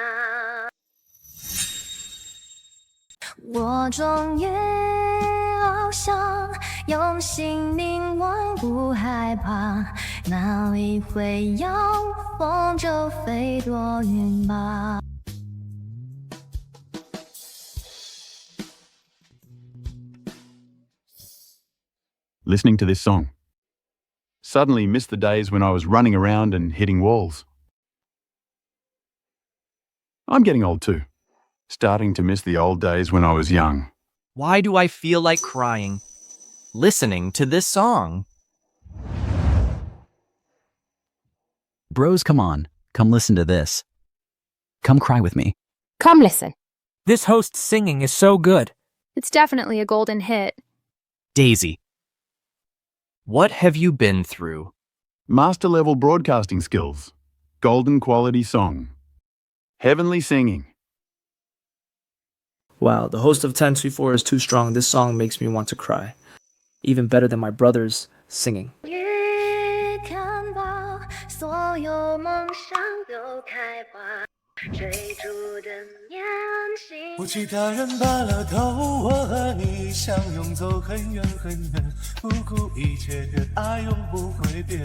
我终于翱翔，用心凝望，不害怕，哪里会有风就飞多远吧。 Listening to this song. Suddenly missed the days when I was running around and hitting walls. I'm getting old too. Starting to miss the old days when I was young. Why do I feel like crying? Listening to this song. Bros, come on. Come listen to this. Come cry with me. Come listen. This host's singing is so good. It's definitely a golden hit. Daisy. What have you been through? Master level broadcasting skills. Golden quality song. Heavenly singing. Wow, the host of 1024 is too strong. This song makes me want to cry. Even better than my brother's singing. 看到所有梦想都开花，追逐的年轻。我其他人罢了头，我和你相拥走很远很远，不顾一切的爱永不会变。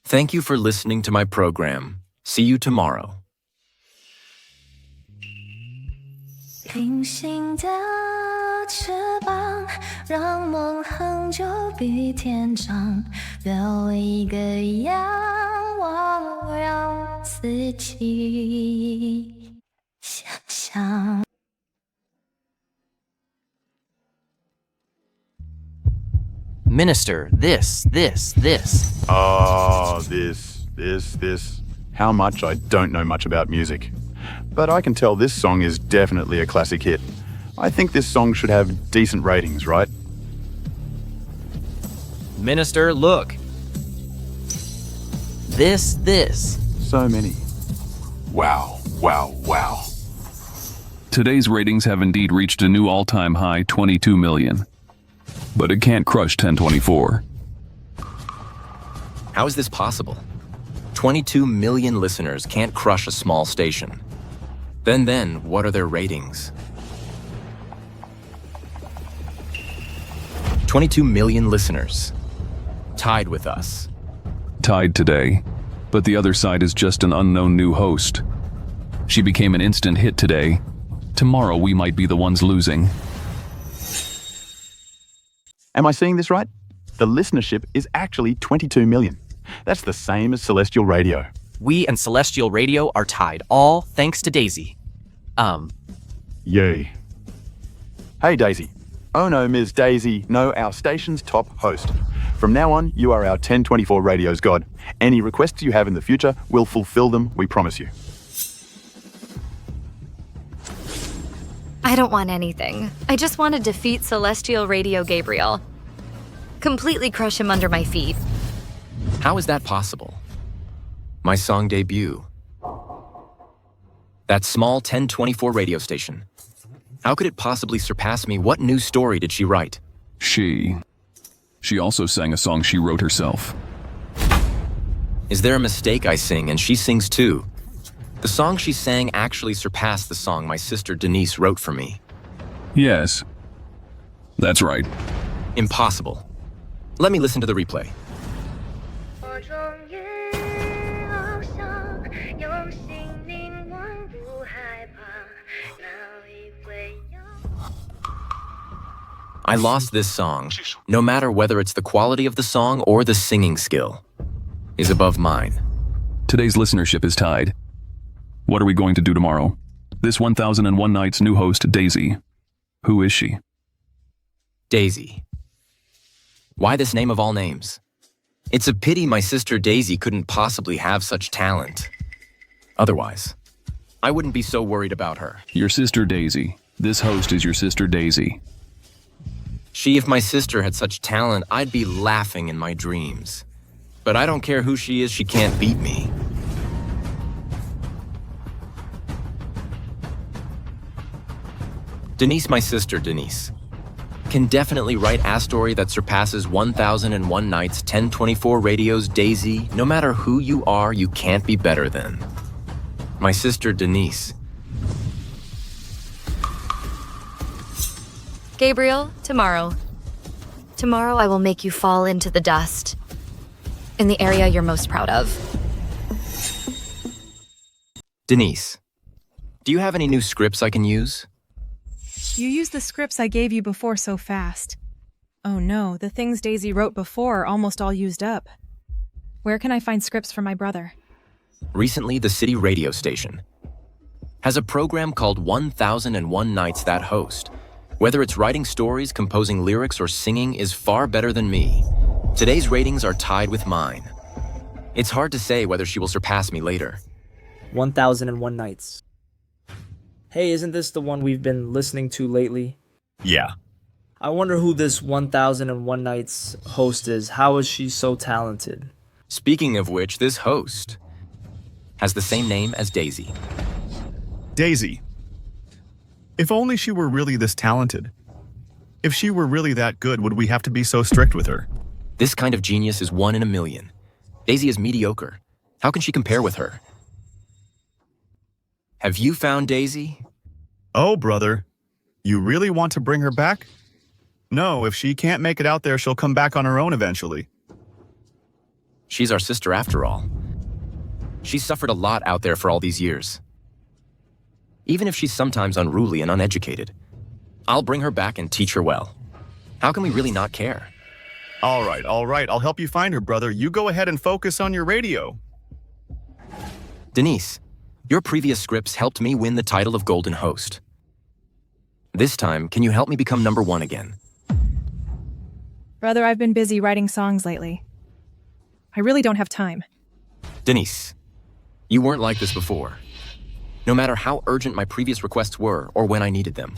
Thank you for listening to my program. See you tomorrow. 平行的翅膀，让梦恒久比天长。留一个仰望，让自己想象。 Minister, this. Oh, this. How much I don't know much about music. But I can tell this song is definitely a classic hit. I think this song should have decent ratings, right? Minister, look. This. So many. Wow. Today's ratings have indeed reached a new all-time high, 22 million. But it can't crush 1024. How is this possible? 22 million listeners can't crush a small station. Then, what are their ratings? 22 million listeners. Tied with us. Tied today, but the other side is just an unknown new host. She became an instant hit today. Tomorrow we might be the ones losing. Am I seeing this right? The listenership is actually 22 million. That's the same as Celestial Radio. We and Celestial Radio are tied, all thanks to Daisy. Yay. Hey, Daisy. Oh no, Ms. Daisy, no, our station's top host. From now on, you are our 1024 Radio's god. Any requests you have in the future, we'll fulfill them, we promise you. I don't want anything. I just want to defeat Celestial Radio Gabriel. Completely crush him under my feet. How is that possible? My song debut. That small 1024 radio station. How could it possibly surpass me? What new story did she write? She also sang a song she wrote herself. Is there a mistake? I sing and she sings too. The song she sang actually surpassed the song my sister Denise wrote for me. Yes. That's right. Impossible. Let me listen to the replay. I lost this song, no matter whether it's the quality of the song or the singing skill, is above mine. Today's listenership is tied. What are we going to do tomorrow? This 1001 Night's new host, Daisy. Who is she? Daisy. Why this name of all names? It's a pity my sister Daisy couldn't possibly have such talent. Otherwise, I wouldn't be so worried about her. Your sister Daisy. This host is your sister Daisy. If my sister had such talent, I'd be laughing in my dreams. But I don't care who she is, she can't beat me. Denise, my sister Denise, can definitely write a story that surpasses 1001 Nights, 1024 Radio's Daisy. No matter who you are, you can't be better than my sister Denise. Gabriel, tomorrow. Tomorrow I will make you fall into the dust. In the area you're most proud of. Denise, do you have any new scripts I can use? You used the scripts I gave you before so fast. Oh no, the things Daisy wrote before are almost all used up. Where can I find scripts for my brother? Recently, the city radio station has a program called 1001 Nights that host. Whether it's writing stories, composing lyrics, or singing is far better than me. Today's ratings are tied with mine. It's hard to say whether she will surpass me later. 1001 Nights. Hey, isn't this the one we've been listening to lately? Yeah. I wonder who this 1001 Nights host is. How is she so talented? Speaking of which, this host has the same name as Daisy. Daisy. If only she were really this talented. If she were really that good, would we have to be so strict with her? This kind of genius is 1 in a million. Daisy is mediocre. How can she compare with her? Have you found Daisy? Oh, brother. You really want to bring her back? No, if she can't make it out there, she'll come back on her own eventually. She's our sister after all. She's suffered a lot out there for all these years. Even if she's sometimes unruly and uneducated, I'll bring her back and teach her well. How can we really not care? All right. I'll help you find her, brother. You go ahead and focus on your radio. Denise, your previous scripts helped me win the title of Golden Host. This time, can you help me become #1 again? Brother, I've been busy writing songs lately. I really don't have time. Denise, you weren't like this before. No matter how urgent my previous requests were or when I needed them,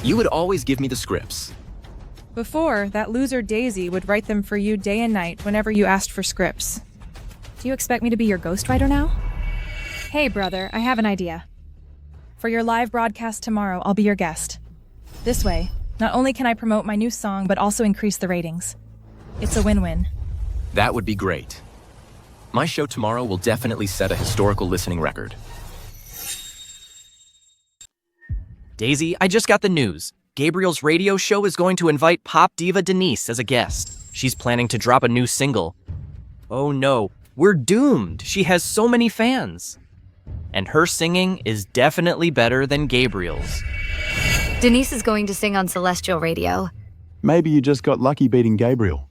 you would always give me the scripts. Before, that loser Daisy would write them for you day and night whenever you asked for scripts. Do you expect me to be your ghostwriter now? Hey, brother, I have an idea. For your live broadcast tomorrow, I'll be your guest. This way, not only can I promote my new song, but also increase the ratings. It's a win-win. That would be great. My show tomorrow will definitely set a historical listening record. Daisy, I just got the news. Gabriel's radio show is going to invite pop diva Denise as a guest. She's planning to drop a new single. Oh no, we're doomed. She has so many fans. And her singing is definitely better than Gabriel's. Denise is going to sing on Celestial Radio. Maybe you just got lucky beating Gabriel.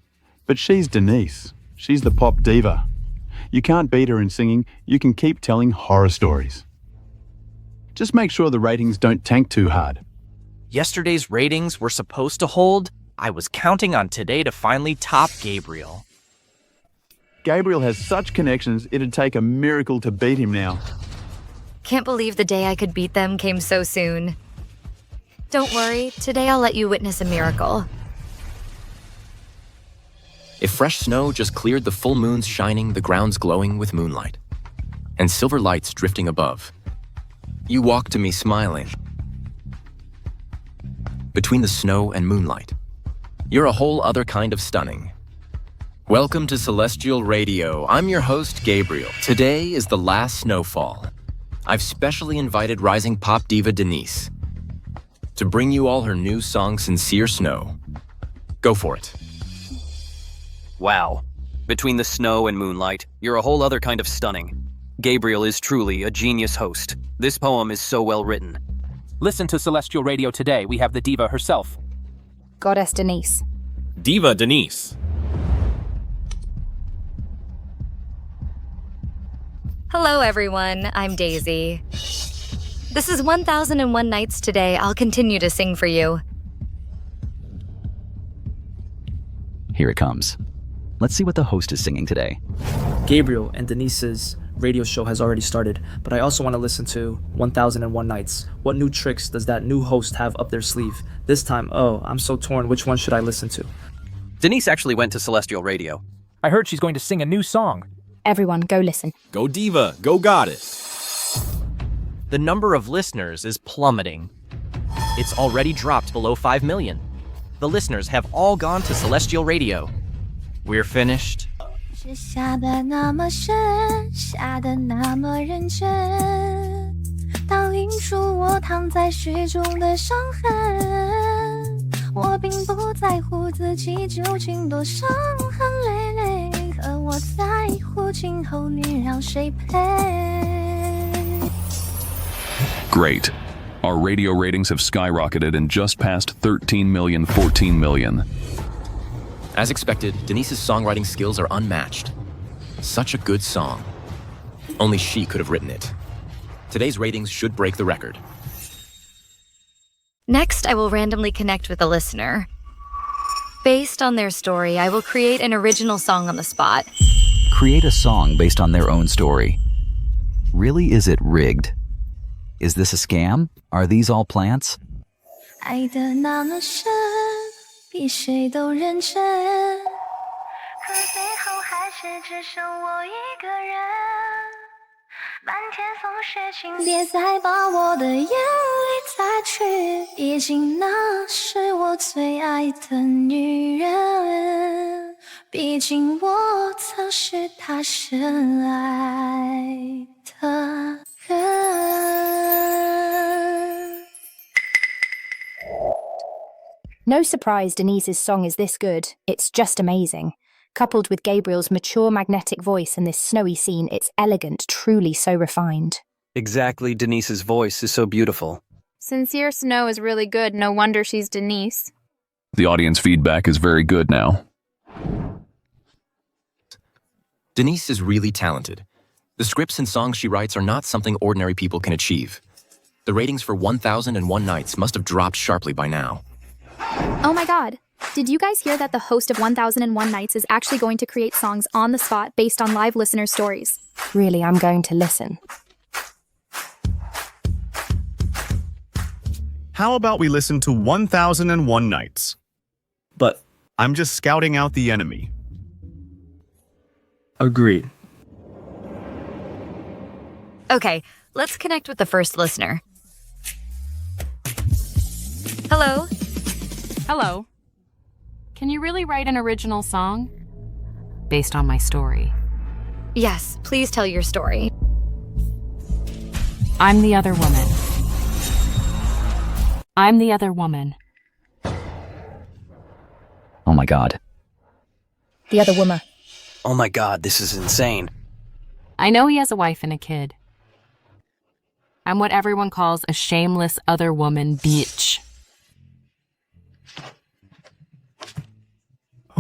But she's Denise. She's the pop diva. You can't beat her in singing. You can keep telling horror stories. Just make sure the ratings don't tank too hard. Yesterday's ratings were supposed to hold. I was counting on today to finally top Gabriel. Gabriel has such connections, it'd take a miracle to beat him now. Can't believe the day I could beat them came so soon. Don't worry, today I'll let you witness a miracle. If fresh snow just cleared, the full moon's shining, the ground's glowing with moonlight, and silver lights drifting above. You walk to me smiling. Between the snow and moonlight, you're a whole other kind of stunning. Welcome to Celestial Radio. I'm your host, Gabriel. Today is the last snowfall. I've specially invited rising pop diva Denise to bring you all her new song, Sincere Snow. Go for it. Wow. Between the snow and moonlight, you're a whole other kind of stunning. Gabriel is truly a genius host. This poem is so well written. Listen to Celestial Radio today. We have the diva herself. Goddess Denise. Diva Denise. Hello, everyone. I'm Daisy. This is 1001 Nights today. I'll continue to sing for you. Here it comes. Let's see what the host is singing today. Gabriel and Denise's radio show has already started, but I also want to listen to 1001 Nights. What new tricks does that new host have up their sleeve? This time, I'm so torn. Which one should I listen to? Denise actually went to Celestial Radio. I heard she's going to sing a new song. Everyone, go listen. Go diva, go goddess. The number of listeners is plummeting. It's already dropped below 5 million. The listeners have all gone to Celestial Radio. We're finished. 是下得那么深，下得那么认真，倒映出我躺在雪中的伤痕。我并不在乎自己究竟多伤痕累累，可我在乎今后你让谁陪。 Great. Our radio ratings have skyrocketed and just passed 13 million, 14 million. As expected, Denise's songwriting skills are unmatched. Such a good song. Only she could have written it. Today's ratings should break the record. Next, I will randomly connect with a listener. Based on their story, I will create an original song on the spot. Create a song based on their own story. Really, is it rigged? Is this a scam? Are these all plants? 爱得那么深，比谁都认真，可最后还是只剩我一个人。漫天风雪，请别再把我的眼泪擦去，毕竟那是我最爱的女人，毕竟我曾是她深爱的人。 No surprise Denise's song is this good. It's just amazing. Coupled with Gabriel's mature magnetic voice and this snowy scene, it's elegant, truly so refined. Exactly, Denise's voice is so beautiful. Sincere Snow is really good. No wonder she's Denise. The audience feedback is very good now. Denise is really talented. The scripts and songs she writes are not something ordinary people can achieve. The ratings for 1001 Nights must have dropped sharply by now. Oh my god. Did you guys hear that the host of 1001 Nights is actually going to create songs on the spot based on live listener stories? Really, I'm going to listen. How about we listen to 1001 Nights? But I'm just scouting out the enemy. Agreed. Okay, let's connect with the first listener. Hello? Hello. Can you really write an original song? Based on my story. Yes, please tell your story. I'm the other woman. I'm the other woman. Oh my god. The other woman. Oh my god, this is insane. I know he has a wife and a kid. I'm what everyone calls a shameless other woman bitch.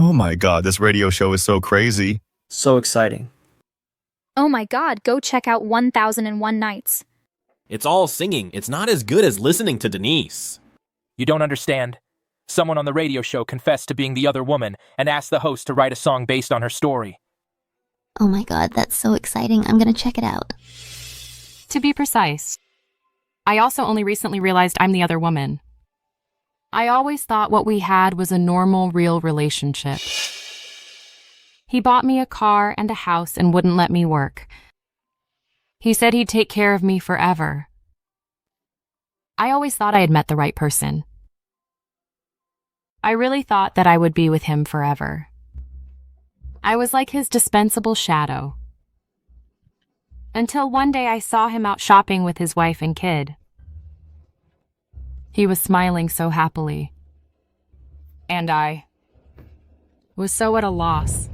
Oh my god, this radio show is so crazy. So exciting. Oh my god, go check out 1001 Nights. It's all singing. It's not as good as listening to Denise. You don't understand. Someone on the radio show confessed to being the other woman and asked the host to write a song based on her story. Oh my god, that's so exciting. I'm gonna check it out. To be precise, I also only recently realized I'm the other woman. I always thought what we had was a normal, real relationship. He bought me a car and a house and wouldn't let me work. He said he'd take care of me forever. I always thought I had met the right person. I really thought that I would be with him forever. I was like his dispensable shadow. Until one day I saw him out shopping with his wife and kid. He was smiling so happily. And I was so at a loss.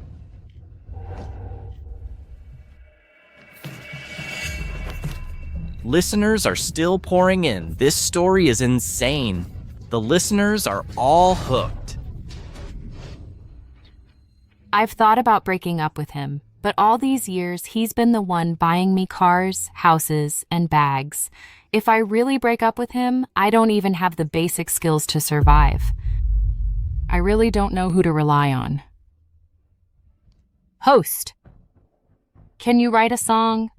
Listeners are still pouring in. This story is insane. The listeners are all hooked. I've thought about breaking up with him, but all these years he's been the one buying me cars, houses, and bags. If I really break up with him, I don't even have the basic skills to survive. I really don't know who to rely on. Host, can you write a song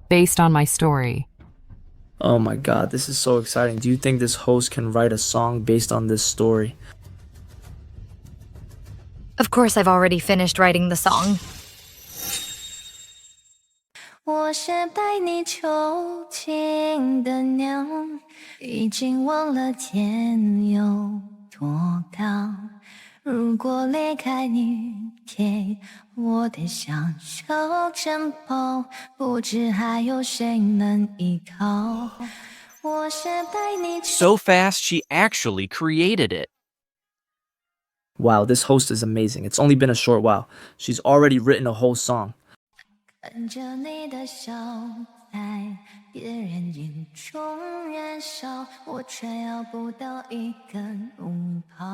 based on my story? Oh my god, this is so exciting. Do you think this host can write a song based on this story? Of course, I've already finished writing the song. 我是带你囚禁的鸟，已经忘了天有多高。如果离开你，给我的小小城堡，不知还有谁能依靠。我是带你 So fast, she actually created it. Wow, this host is amazing. It's only been a short while. She's already written a whole song. 看着你的笑，在别人眼中燃烧，我却要不到一根乌泡。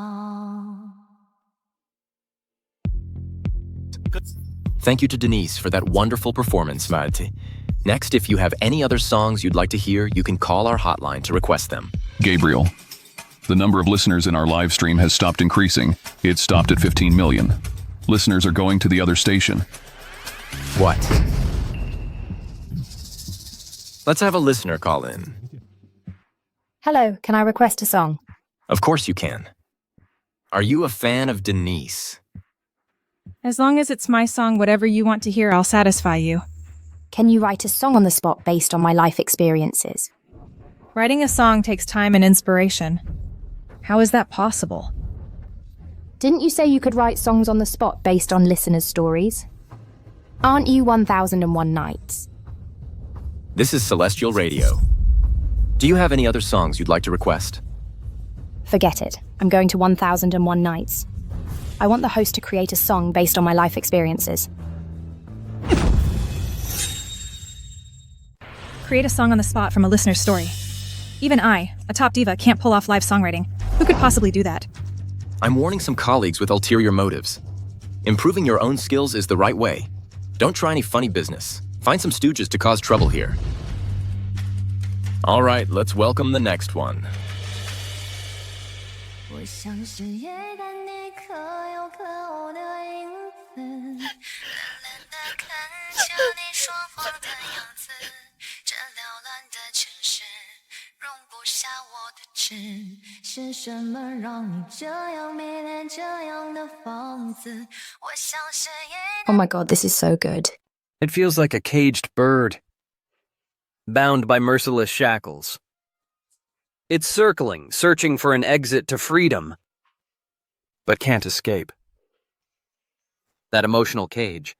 Thank you to Denise for that wonderful performance, Marti. Next, if you have any other songs you'd like to hear, you can call our hotline to request them. Gabriel, the number of listeners in our live stream has stopped increasing. It's stopped at 15 million. Listeners are going to the other station. What? Let's have a listener call in. Hello, can I request a song? Of course you can. Are you a fan of Denise? As long as it's my song, whatever you want to hear, I'll satisfy you. Can you write a song on the spot based on my life experiences? Writing a song takes time and inspiration. How is that possible? Didn't you say you could write songs on the spot based on listeners' stories? Aren't you 1001 Nights? This is Celestial Radio. Do you have any other songs you'd like to request? Forget it. I'm going to 1001 Nights. I want the host to create a song based on my life experiences. Create a song on the spot from a listener's story. Even I, a top diva, can't pull off live songwriting. Who could possibly do that? I'm warning some colleagues with ulterior motives. Improving your own skills is the right way. Don't try any funny business. Find some stooges to cause trouble here. All right, let's welcome the next one. 我像是夜淡你可有可无的影子，冷冷地看着你说谎的样子，这缭乱的城市容不下我的痴，是什么让你这样迷恋这样的房子？我像是夜。 Oh my god, this is so good. It feels like a caged bird, bound by merciless shackles. It's circling, searching for an exit to freedom, but can't escape. That emotional cage.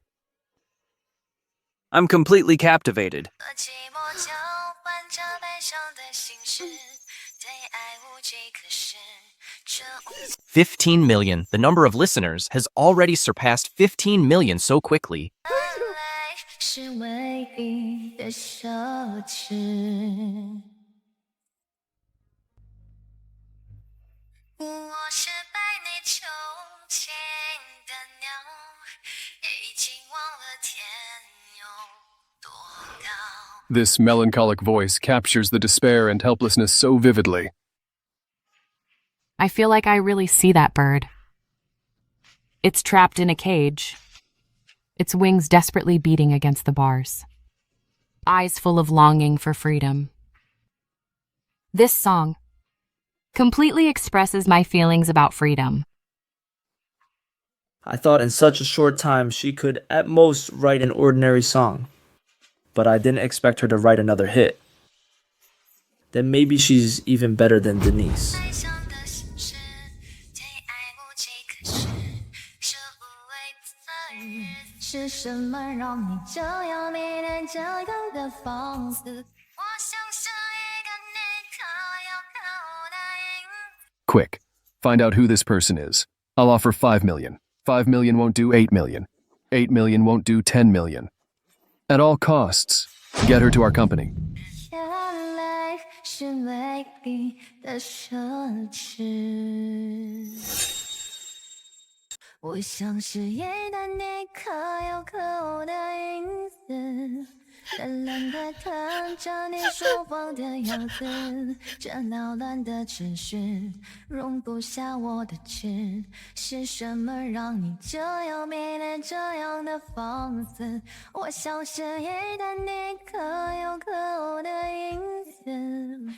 I'm completely captivated. 和寂寞交换着悲伤的心事，对爱无计可施。这无 15 million. The number of listeners has already surpassed 15 million so quickly. 爱是唯一的奢侈。我是被你囚 This melancholic voice captures the despair and helplessness so vividly. I feel like I really see that bird. It's trapped in a cage, its wings desperately beating against the bars, eyes full of longing for freedom. This song completely expresses my feelings about freedom. I thought in such a short time she could at most write an ordinary song, but I didn't expect her to write another hit. Then maybe she's even better than Denise. Quick, find out who this person is. I'll offer 5 million. 5 million won't do 8 million. 8 million won't do 10 million. At all costs, get her to our company.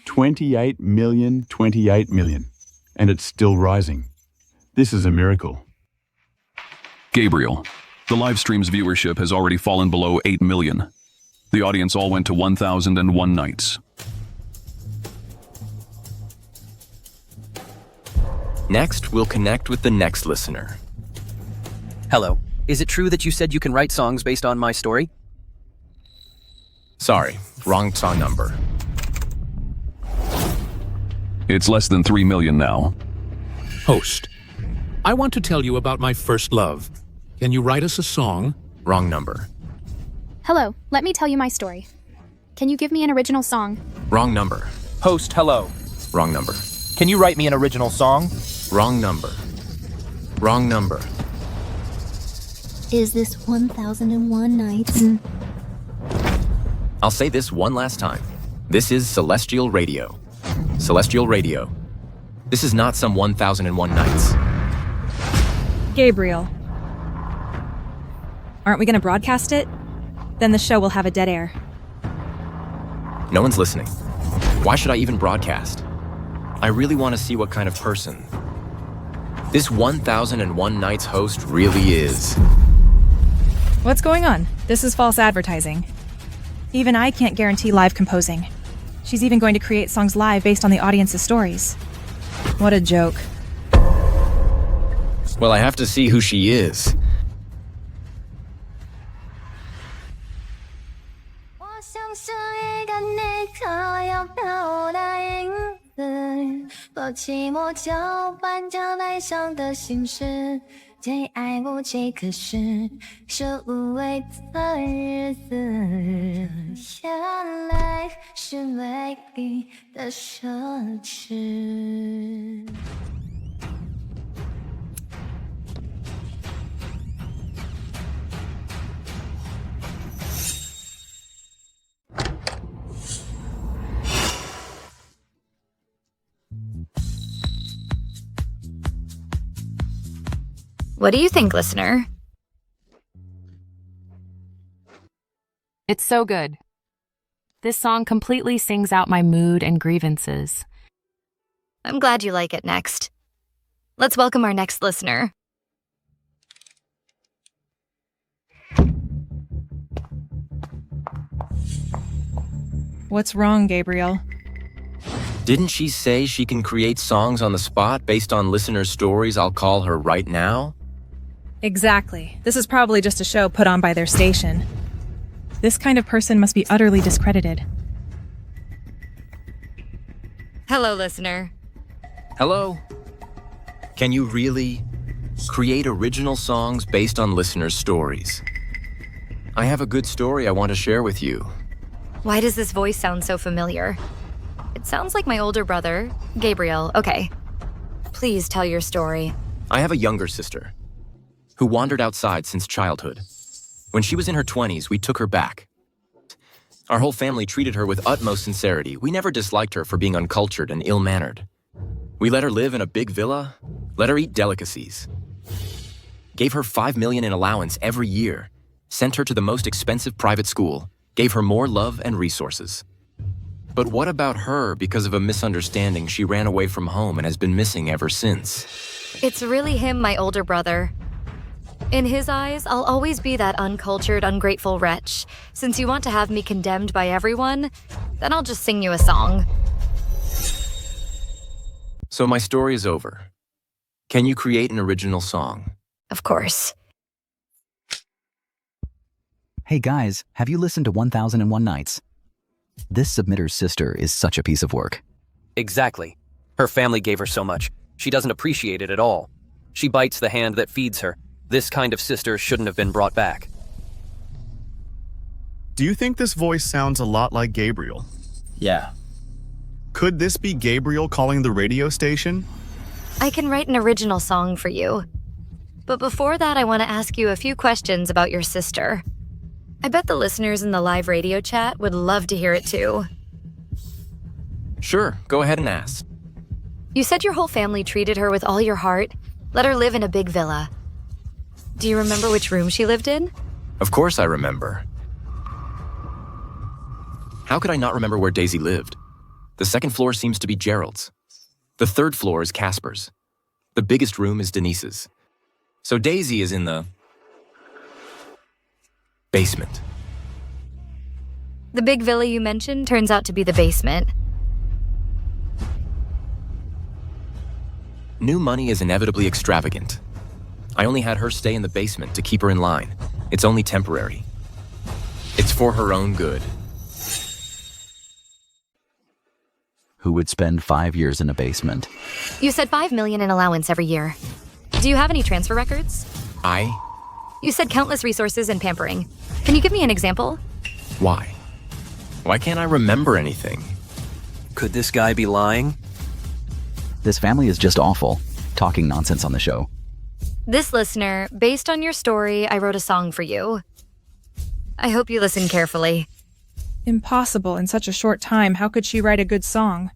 $28 million, $28 million. And it's still rising. This is a miracle. Gabriel, the live stream's viewership has already fallen below 8 million. The audience all went to 1001 nights. Next, we'll connect with the next listener. Hello. Is it true that you said you can write songs based on my story? Sorry, wrong song number. It's less than 3 million now. Host, I want to tell you about my first love. Can you write us a song? Wrong number. Hello, let me tell you my story. Can you give me an original song? Wrong number. Host, hello. Wrong number. Can you write me an original song? Wrong number. Wrong number. Is this 1001 nights? I'll say this one last time. This is Celestial Radio. Celestial Radio. This is not some 1001 nights. Gabriel. Aren't we going to broadcast it? Then the show will have a dead air. No one's listening. Why should I even broadcast? I really want to see what kind of person this 1001 nights host really is. What's going on? This is false advertising. Even I can't guarantee live composing. She's even going to create songs live based on the audience's stories. What a joke. Well, I have to see who she is. What do you think, listener? It's so good. This song completely sings out my mood and grievances. I'm glad you like it. Next, let's welcome our next listener. What's wrong, Gabriel? Didn't she say she can create songs on the spot based on listeners' stories? I'll call her right now. Exactly. This is probably just a show put on by their station. This kind of person must be utterly discredited. Hello, listener. Hello? Can you really create original songs based on listeners' stories? I have a good story I want to share with you. Why does this voice sound so familiar? It sounds like my older brother, Gabriel. Okay. Please tell your story. I have a younger sister who wandered outside since childhood. When she was in her 20s, we took her back. Our whole family treated her with utmost sincerity. We never disliked her for being uncultured and ill-mannered. We let her live in a big villa, let her eat delicacies, gave her $5 million in allowance every year, sent her to the most expensive private school, gave her more love and resources. But what about her? Because of a misunderstanding, she ran away from home and has been missing ever since. It's really him, my older brother. In his eyes, I'll always be that uncultured, ungrateful wretch. Since you want to have me condemned by everyone, then I'll just sing you a song. So my story is over. Can you create an original song? Of course. Hey guys, have you listened to 1001 Nights? This submitter's sister is such a piece of work. Exactly. Her family gave her so much. She doesn't appreciate it at all. She bites the hand that feeds her. This kind of sister shouldn't have been brought back. Do you think this voice sounds a lot like Gabriel? Yeah. Could this be Gabriel calling the radio station? I can write an original song for you. But before that, I want to ask you a few questions about your sister. I bet the listeners in the live radio chat would love to hear it too. Sure, go ahead and ask. You said your whole family treated her with all your heart, let her live in a big villa. Do you remember which room she lived in? Of course I remember. How could I not remember where Daisy lived? The second floor seems to be Gerald's. The third floor is Casper's. The biggest room is Denise's. So Daisy is in the basement. The big villa you mentioned turns out to be the basement. New money is inevitably extravagant. I only had her stay in the basement to keep her in line. It's only temporary. It's for her own good. Who would spend 5 years in a basement? You said $5 million in allowance every year. Do you have any transfer records? You said countless resources and pampering. Can you give me an example? Why? Why can't I remember anything? Could this guy be lying? This family is just awful, talking nonsense on the show. This listener, based on your story, I wrote a song for you. I hope you listen carefully. Impossible in such a short time. How could she write a good song?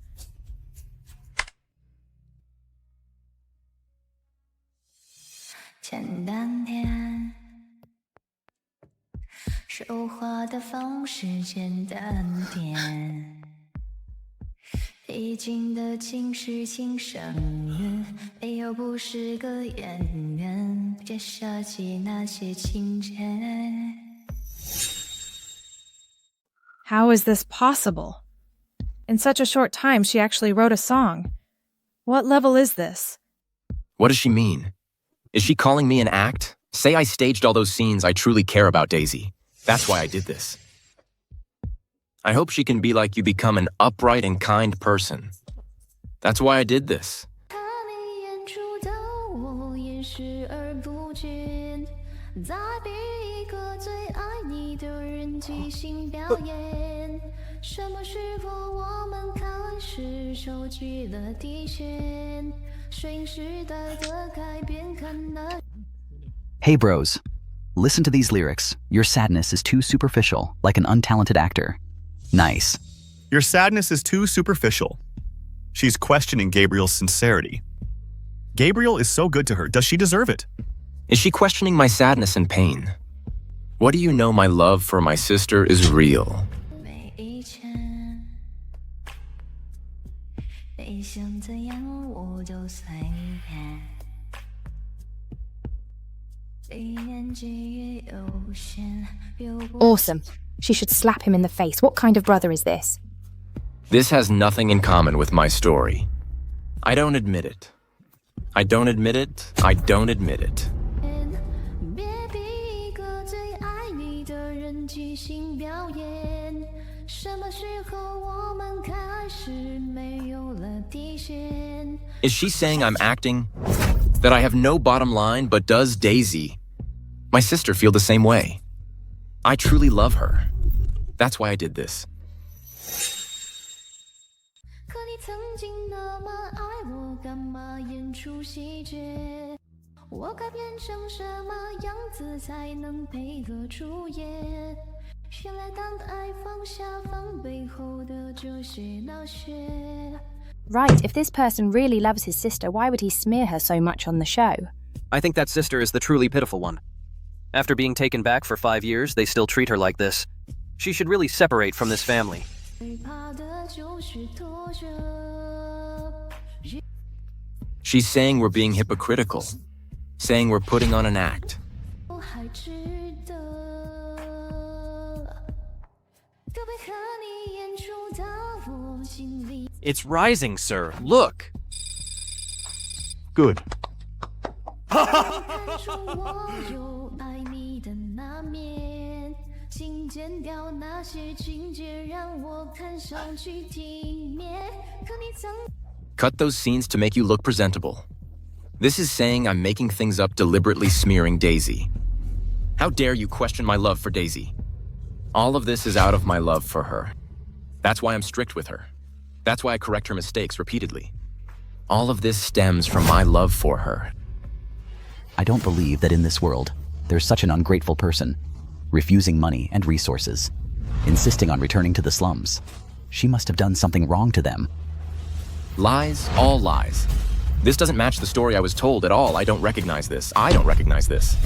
How is this possible? In such a short time, she actually wrote a song. What level is this? What does she mean? Is she calling me an act? Say I staged all those scenes. I truly care about Daisy. That's why I did this. I hope she can be like you, become an upright and kind person. That's why I did this. Hey bros, listen to these lyrics. Your sadness is too superficial, like an untalented actor. Nice. Your sadness is too superficial. She's questioning Gabriel's sincerity. Gabriel is so good to her. Does she deserve it? Is she questioning my sadness and pain? What do you know? My love for my sister is real. Awesome. She should slap him in the face. What kind of brother is this? This has nothing in common with my story. I don't admit it. I don't admit it. I don't admit it. Is she saying I'm acting? That I have no bottom line, but does Daisy, my sister, feel the same way? I truly love her. That's why I did this. 我该变成什么样子才能配合出演？原来当爱放下防备后的这些那些。 Right, if this person really loves his sister, why would he smear her so much on the show? I think that sister is the truly pitiful one. After being taken back for 5 years, they still treat her like this. She should really separate from this family. 最怕的就是拖着。 She's saying we're being hypocritical, saying we're putting on an act. 我还值得，特别和你演出的我经历。 It's rising, sir. Look. Good. 看出我有爱你的那面，请剪掉那些情节，让我看上去体面。可你曾 Cut those scenes to make you look presentable. This is saying I'm making things up, deliberately smearing Daisy. How dare you question my love for Daisy? All of this is out of my love for her. That's why I'm strict with her. That's why I correct her mistakes repeatedly. All of this stems from my love for her. I don't believe that in this world, there's such an ungrateful person, refusing money and resources, insisting on returning to the slums. She must have done something wrong to them. Lies, all lies. This doesn't match the story I was told at all. I don't recognize this. I don't recognize this.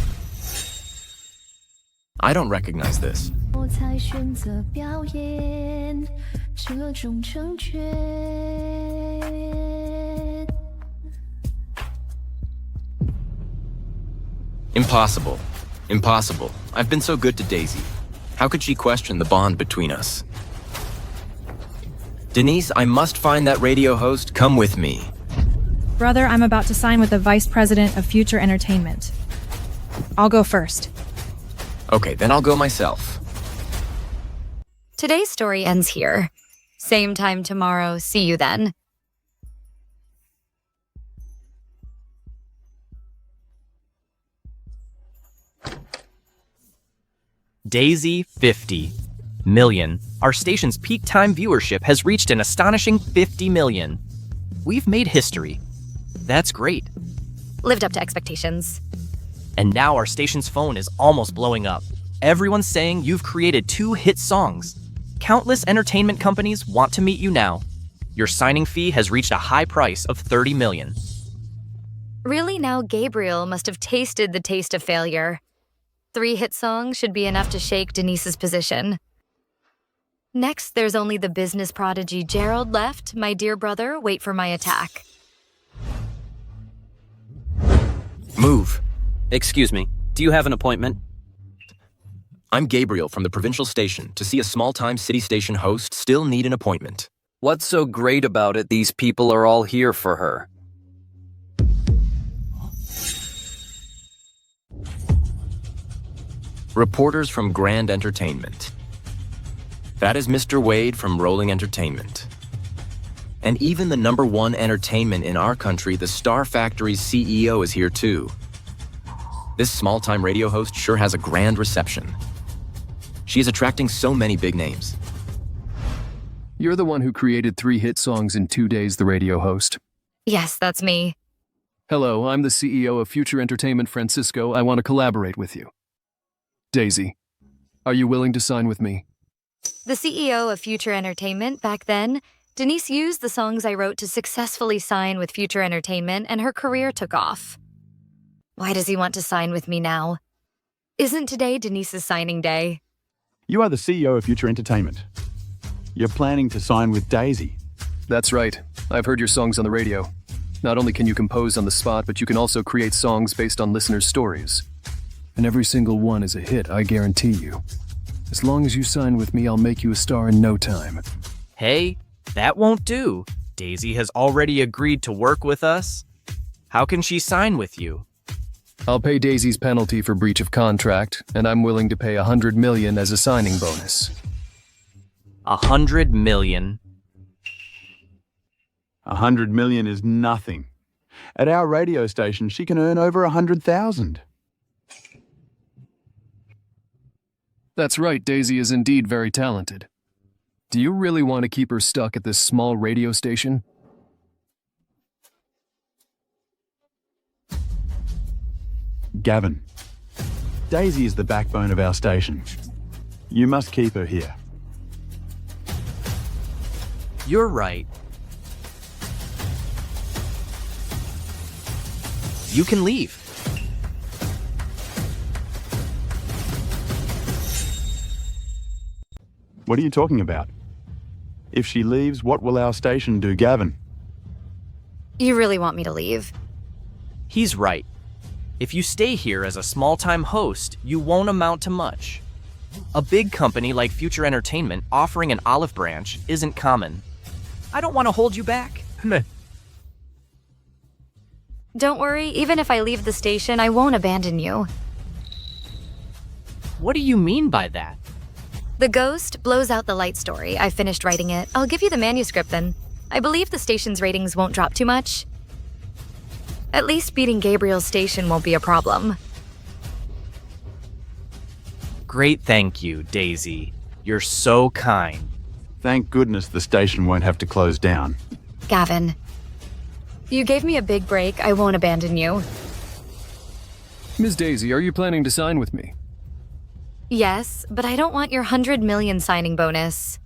I don't recognize this. 我才选择表演这种成全。 Impossible. Impossible. I've been so good to Daisy. How could she question the bond between us? Denise, I must find that radio host. Come with me. Brother, I'm about to sign with the Vice President of Future Entertainment. I'll go first. Okay, then I'll go myself. Today's story ends here. Same time tomorrow. See you then. Daisy 50 million. Our station's peak time viewership has reached an astonishing 50 million. We've made history. That's great. Lived up to expectations. And now our station's phone is almost blowing up. Everyone's saying you've created 2 hit songs. Countless entertainment companies want to meet you now. Your signing fee has reached a high price of 30 million. Really, now Gabriel must have tasted the taste of failure. 3 hit songs should be enough to shake Denise's position. Next, there's only the business prodigy Gerald left. My dear brother, wait for my attack. Move. Excuse me, do you have an appointment? I'm Gabriel from the provincial station. To see a small-time city station host, still need an appointment. What's so great about it these people are all here for her? Reporters from Grand Entertainment. That is Mr. Wade from Rolling Entertainment. And even the #1 entertainment in our country, the Star Factory's CEO is here too. This small-time radio host sure has a grand reception. She is attracting so many big names. You're the one who created 3 hit songs in 2 days, the radio host. Yes, that's me. Hello, I'm the CEO of Future Entertainment, Francisco. I want to collaborate with you. Daisy, are you willing to sign with me? The CEO of Future Entertainment back then, Denise used the songs I wrote to successfully sign with Future Entertainment, and her career took off. Why does he want to sign with me now? Isn't today Denise's signing day? You are the CEO of Future Entertainment. You're planning to sign with Daisy. That's right. I've heard your songs on the radio. Not only can you compose on the spot, but you can also create songs based on listeners' stories. And every single one is a hit, I guarantee you. As long as you sign with me, I'll make you a star in no time. Hey, that won't do. Daisy has already agreed to work with us. How can she sign with you? I'll pay Daisy's penalty for breach of contract, and I'm willing to pay 100 million as a signing bonus. 100 million. 100 million is nothing. At our radio station, she can earn over 100,000. That's right, Daisy is indeed very talented. Do you really want to keep her stuck at this small radio station? Gavin. Daisy is the backbone of our station. You must keep her here. You're right. You can leave. What are you talking about? If she leaves, what will our station do, Gavin? You really want me to leave? He's right. If you stay here as a small-time host, you won't amount to much. A big company like Future Entertainment offering an olive branch isn't common. I don't want to hold you back. Don't worry, even if I leave the station, I won't abandon you. What do you mean by that? The Ghost blows out the light story. I finished writing it. I'll give you the manuscript then. I believe the station's ratings won't drop too much. At least beating Gabriel's station won't be a problem. Great, thank you, Daisy. You're so kind. Thank goodness the station won't have to close down. Gavin, you gave me a big break. I won't abandon you. Ms. Daisy, are you planning to sign with me? Yes, but I don't want your 100 million signing bonus.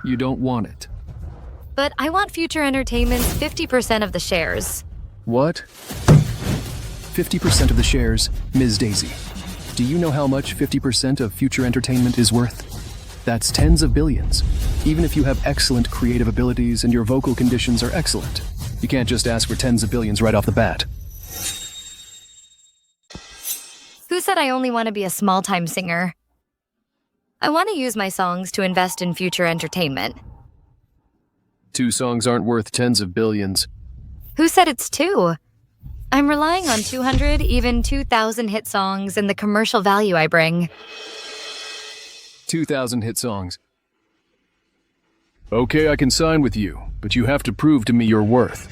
You don't want it. But I want Future Entertainment's 50% of the shares. What? 50% of the shares, Ms. Daisy. Do you know how much 50% of Future Entertainment is worth? That's tens of billions. Even if you have excellent creative abilities and your vocal conditions are excellent, you can't just ask for tens of billions right off the bat. Who said I only want to be a small-time singer? I want to use my songs to invest in Future Entertainment. 2 songs aren't worth tens of billions. Who said it's 2? I'm relying on 200, even 2,000 hit songs and the commercial value I bring. 2,000 hit songs. Okay, I can sign with you, but you have to prove to me your worth.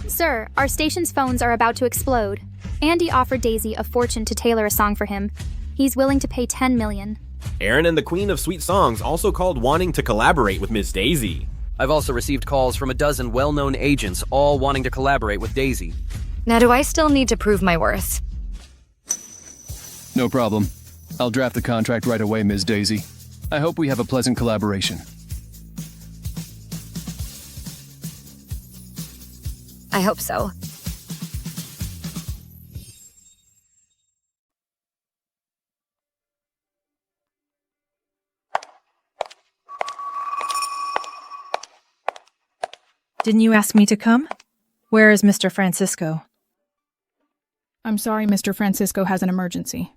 Sir, our station's phones are about to explode. Andy offered Daisy a fortune to tailor a song for him. He's willing to pay 10 million. Aaron and the Queen of Sweet Songs also called wanting to collaborate with Miss Daisy. I've also received calls from a dozen well-known agents, all wanting to collaborate with Daisy. Now, do I still need to prove my worth? No problem. I'll draft the contract right away, Ms. Daisy. I hope we have a pleasant collaboration. I hope so. Didn't you ask me to come? Where is Mr. Francisco? I'm sorry, Mr. Francisco has an emergency.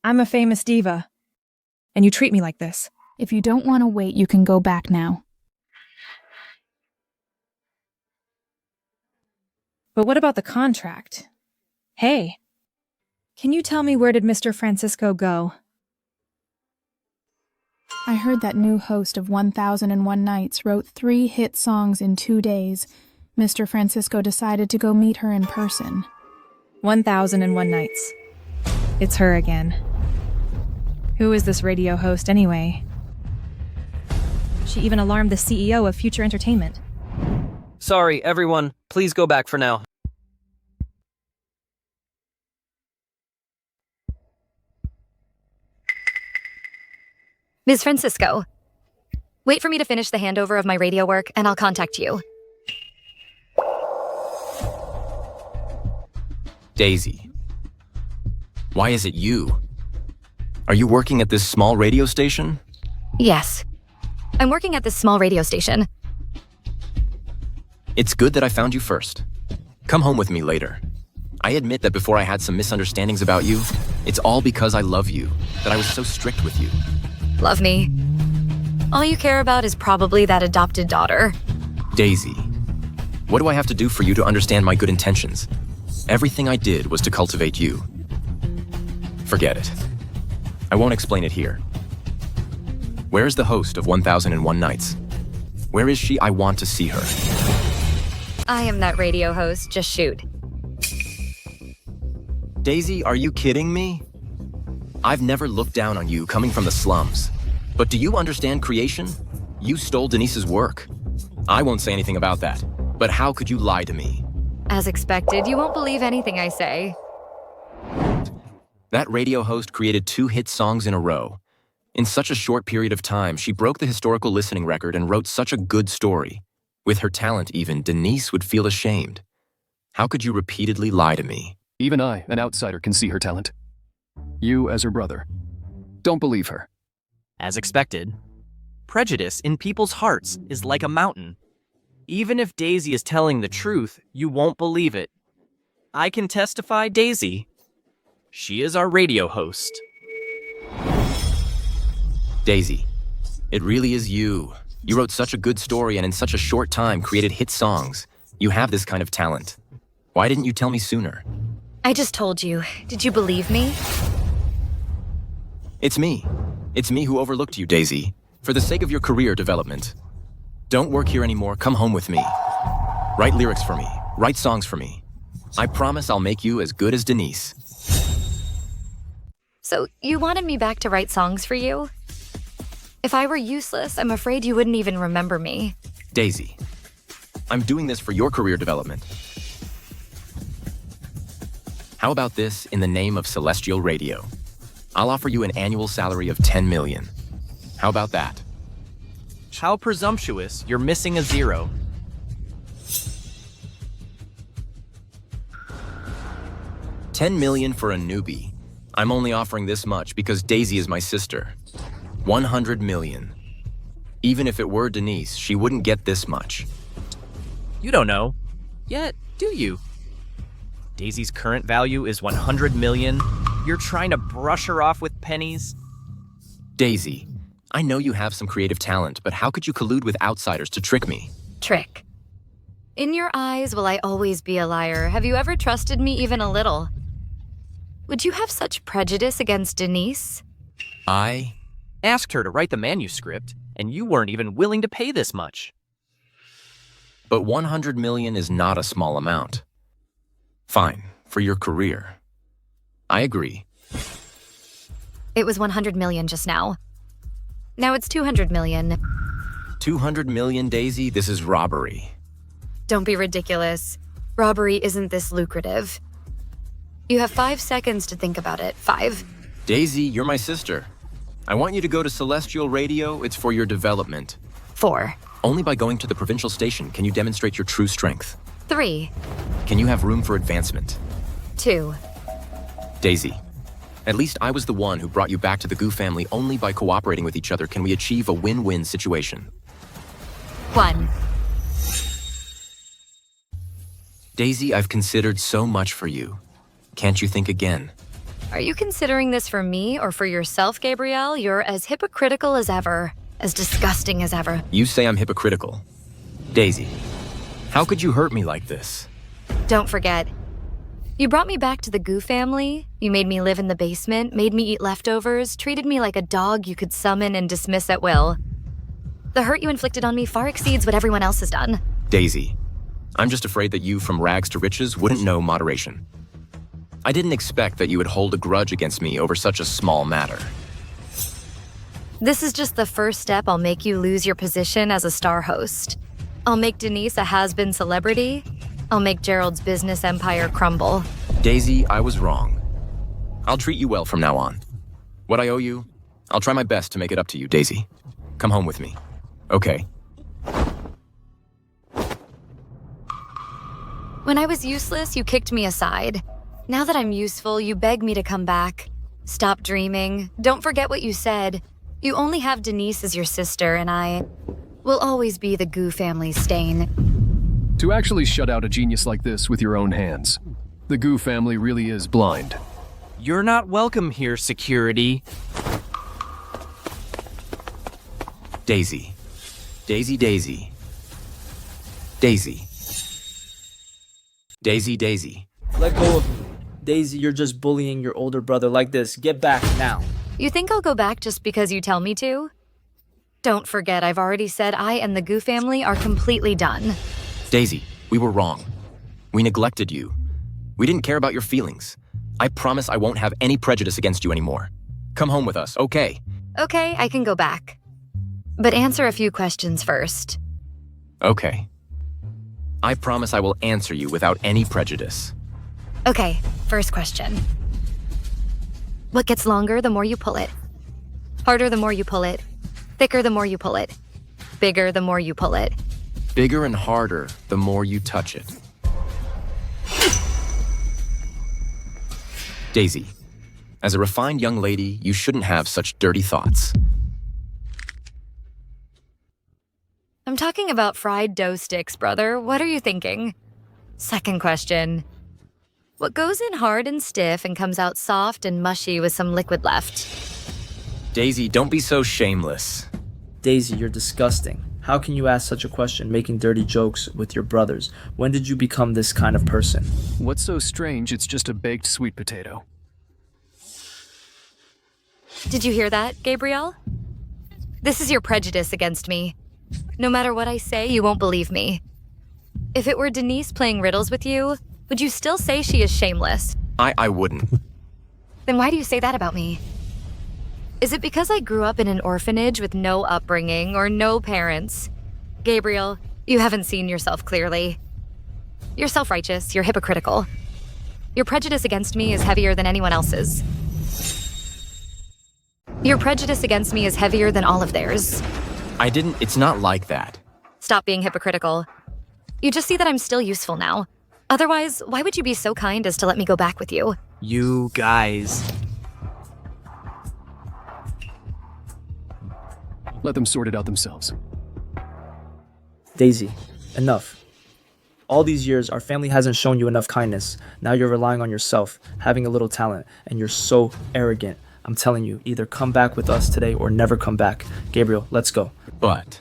I'm a famous diva, and you treat me like this. If you don't want to wait, you can go back now. But what about the contract? Hey, can you tell me where did Mr. Francisco go? I heard that new host of 1001 Nights wrote 3 hit songs in 2 days. Mr. Francisco decided to go meet her in person. 1001 Nights. It's her again. Who is this radio host anyway? She even alarmed the CEO of Future Entertainment. Sorry, everyone. Please go back for now. Ms. Francisco, wait for me to finish the handover of my radio work, and I'll contact you. Daisy, why is it you? Are you working at this small radio station? Yes. I'm working at this small radio station. It's good that I found you first. Come home with me later. I admit that before I had some misunderstandings about you, it's all because I love you, that I was so strict with you. Love me. All you care about is probably that adopted daughter. Daisy, what do I have to do for you to understand my good intentions? Everything I did was to cultivate you. Forget it. I won't explain it here. Where is the host of 1001 Nights? Where is she? I want to see her. I am that radio host, just shoot. Daisy, are you kidding me? I've never looked down on you coming from the slums. But do you understand creation? You stole Denise's work. I won't say anything about that. But how could you lie to me? As expected, you won't believe anything I say. That radio host created 2 hit songs in a row. In such a short period of time, she broke the historical listening record and wrote such a good story. With her talent even, Denise would feel ashamed. How could you repeatedly lie to me? Even I, an outsider, can see her talent. You, as her brother, don't believe her. As expected, prejudice in people's hearts is like a mountain. Even if Daisy is telling the truth, you won't believe it. I can testify Daisy. She is our radio host. Daisy, it really is you. You wrote such a good story and in such a short time created hit songs. You have this kind of talent. Why didn't you tell me sooner? I just told you. Did you believe me? It's me. It's me who overlooked you, Daisy. For the sake of your career development. Don't work here anymore. Come home with me. Write lyrics for me. Write songs for me. I promise I'll make you as good as Denise. So, you wanted me back to write songs for you? If I were useless, I'm afraid you wouldn't even remember me. Daisy, I'm doing this for your career development. How about this in the name of Celestial Radio? I'll offer you an annual salary of 10 million. How about that? How presumptuous, you're missing a 0. $10 million for a newbie. I'm only offering this much because Daisy is my sister. 100 million. Even if it were Denise, she wouldn't get this much. You don't know. Yet, do you? Daisy's current value is 100 million. You're trying to brush her off with pennies? Daisy, I know you have some creative talent, but how could you collude with outsiders to trick me? Trick. In your eyes, will I always be a liar? Have you ever trusted me even a little? Would you have such prejudice against Denise? I asked her to write the manuscript, and you weren't even willing to pay this much. But 100 million is not a small amount. Fine, for your career. I agree. It was 100 million just now. Now it's 200 million. 200 million, Daisy? This is robbery. Don't be ridiculous. Robbery isn't this lucrative. You have 5 seconds to think about it. 5. Daisy, you're my sister. I want you to go to Celestial Radio. It's for your development. 4. Only by going to the provincial station can you demonstrate your true strength. 3. Can you have room for advancement? 2. Daisy, at least I was the one who brought you back to the Goo family. Only by cooperating with each other can we achieve a win-win situation. 1. Daisy, I've considered so much for you. Can't you think again? Are you considering this for me or for yourself, Gabrielle? You're as hypocritical as ever, as disgusting as ever. You say I'm hypocritical. Daisy, how could you hurt me like this? Don't forget, you brought me back to the Goo family. You made me live in the basement, made me eat leftovers, treated me like a dog you could summon and dismiss at will. The hurt you inflicted on me far exceeds what everyone else has done. Daisy, I'm just afraid that you, from rags to riches, wouldn't know moderation. I didn't expect that you would hold a grudge against me over such a small matter. This is just the first step. I'll make you lose your position as a star host. I'll make Denise a has-been celebrity. I'll make Gerald's business empire crumble. Daisy, I was wrong. I'll treat you well from now on. What I owe you, I'll try my best to make it up to you, Daisy. Come home with me. Okay. When I was useless, you kicked me aside. Now that I'm useful, you beg me to come back. Stop dreaming. Don't forget what you said. You only have Denise as your sister, and I will always be the Goo family's stain. To actually shut out a genius like this with your own hands, the Goo family really is blind. You're not welcome here, security. Daisy. Daisy, Daisy. Daisy. Daisy, Daisy. Let go of me. Daisy, you're just bullying your older brother like this. Get back now. You think I'll go back just because you tell me to? Don't forget, I've already said I and the Goo family are completely done. Daisy, we were wrong. We neglected you. We didn't care about your feelings. I promise I won't have any prejudice against you anymore. Come home with us, okay? Okay, I can go back. But answer a few questions first. Okay. I promise I will answer you without any prejudice. Okay, first question. What gets longer the more you pull it? Harder the more you pull it? Thicker the more you pull it? Bigger the more you pull it? Bigger and harder the more you touch it. Daisy, as a refined young lady, you shouldn't have such dirty thoughts. I'm talking about fried dough sticks, brother. What are you thinking? Second question. What goes in hard and stiff and comes out soft and mushy with some liquid left? Daisy, don't be so shameless. Daisy, you're disgusting. How can you ask such a question, making dirty jokes with your brothers? When did you become this kind of person? What's so strange? It's just a baked sweet potato. Did you hear that, Gabriel? This is your prejudice against me. No matter what I say, you won't believe me. If it were Denise playing riddles with you, would you still say she is shameless? I wouldn't. Then why do you say that about me? Is it because I grew up in an orphanage with no upbringing or no parents? Gabriel, you haven't seen yourself clearly. You're self-righteous, you're hypocritical. Your prejudice against me is heavier than anyone else's. Your prejudice against me is heavier than all of theirs. It's not like that. Stop being hypocritical. You just see that I'm still useful now. Otherwise, why would you be so kind as to let me go back with you? You guys. Let them sort it out themselves. Daisy, enough. All these years, our family hasn't shown you enough kindness. Now you're relying on yourself, having a little talent, and you're so arrogant. I'm telling you, either come back with us today or never come back. Gabriel, let's go. But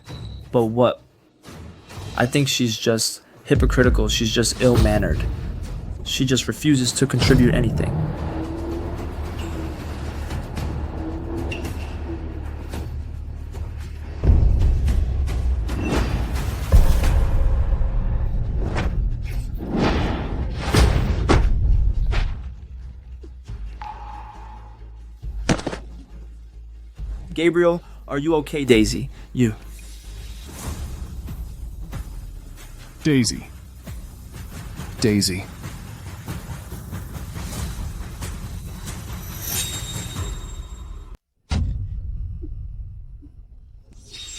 what? I think she's just hypocritical. She's just ill-mannered. She just refuses to contribute anything. Gabriel, are you okay, Daisy? You. Daisy. Daisy.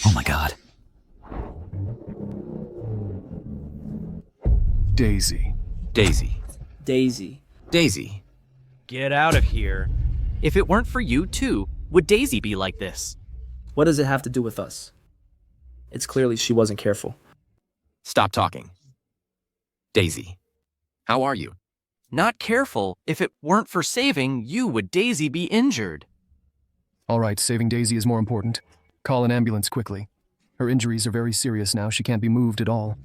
Oh my god. Daisy. Daisy. Daisy. Daisy. Get out of here. If it weren't for you, too, would Daisy be like this? What does it have to do with us? It's clearly she wasn't careful. Stop talking. Daisy, how are you? Not careful. If it weren't for saving you, would Daisy be injured? All right, saving Daisy is more important. Call an ambulance quickly. Her injuries are very serious now. She can't be moved at all.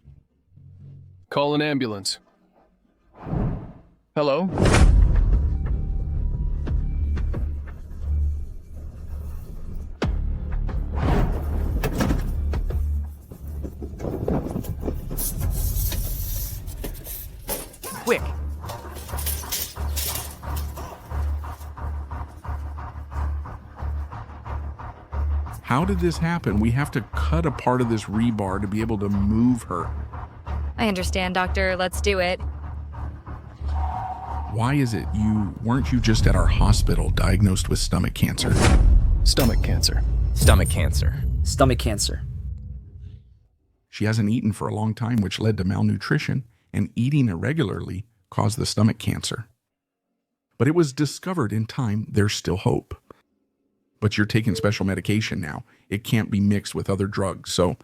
Call an ambulance. Hello? Quick! How did this happen? We have to cut a part of this rebar to be able to move her. I understand, doctor. Let's do it. Why is it weren't you just at our hospital diagnosed with stomach cancer? Stomach cancer. Stomach cancer. Stomach cancer. She hasn't eaten for a long time, which led to malnutrition, and eating irregularly caused the stomach cancer. But it was discovered in time. There's still hope. But you're taking special medication now. It can't be mixed with other drugs, so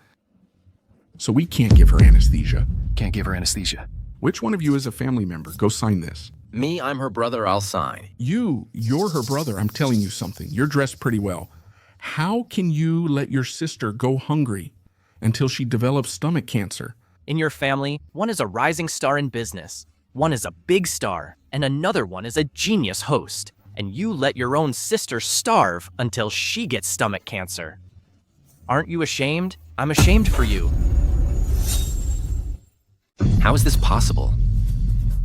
we can't give her anesthesia. Can't give her anesthesia. Which one of you is a family member? Go sign this. Me, I'm her brother, I'll sign. You're her brother. I'm telling you something. You're dressed pretty well. How can you let your sister go hungry until she develops stomach cancer? In your family, one is a rising star in business, one is a big star, and another one is a genius host. And you let your own sister starve until she gets stomach cancer. Aren't you ashamed? I'm ashamed for you. How is this possible?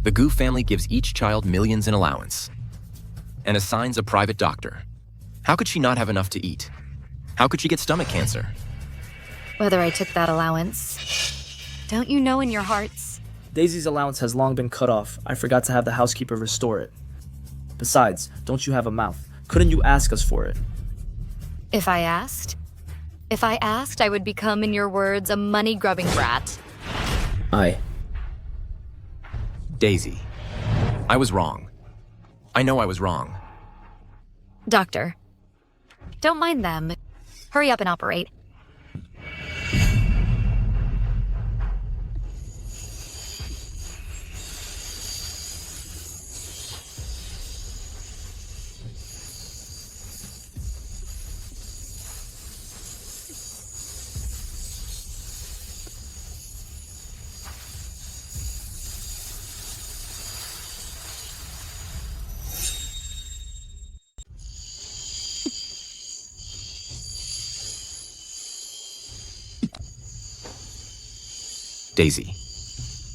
The Gu family gives each child millions in allowance and assigns a private doctor. How could she not have enough to eat? How could she get stomach cancer? whether I took that allowance. Don't you know in your hearts? Daisy's allowance has long been cut off. I forgot to have the housekeeper restore it. Besides, don't you have a mouth? Couldn't you ask us for it? If I asked? If I asked, I would become, in your words, a money-grubbing brat. Daisy, I was wrong. I know I was wrong. Doctor, don't mind them. Hurry up and operate. Daisy,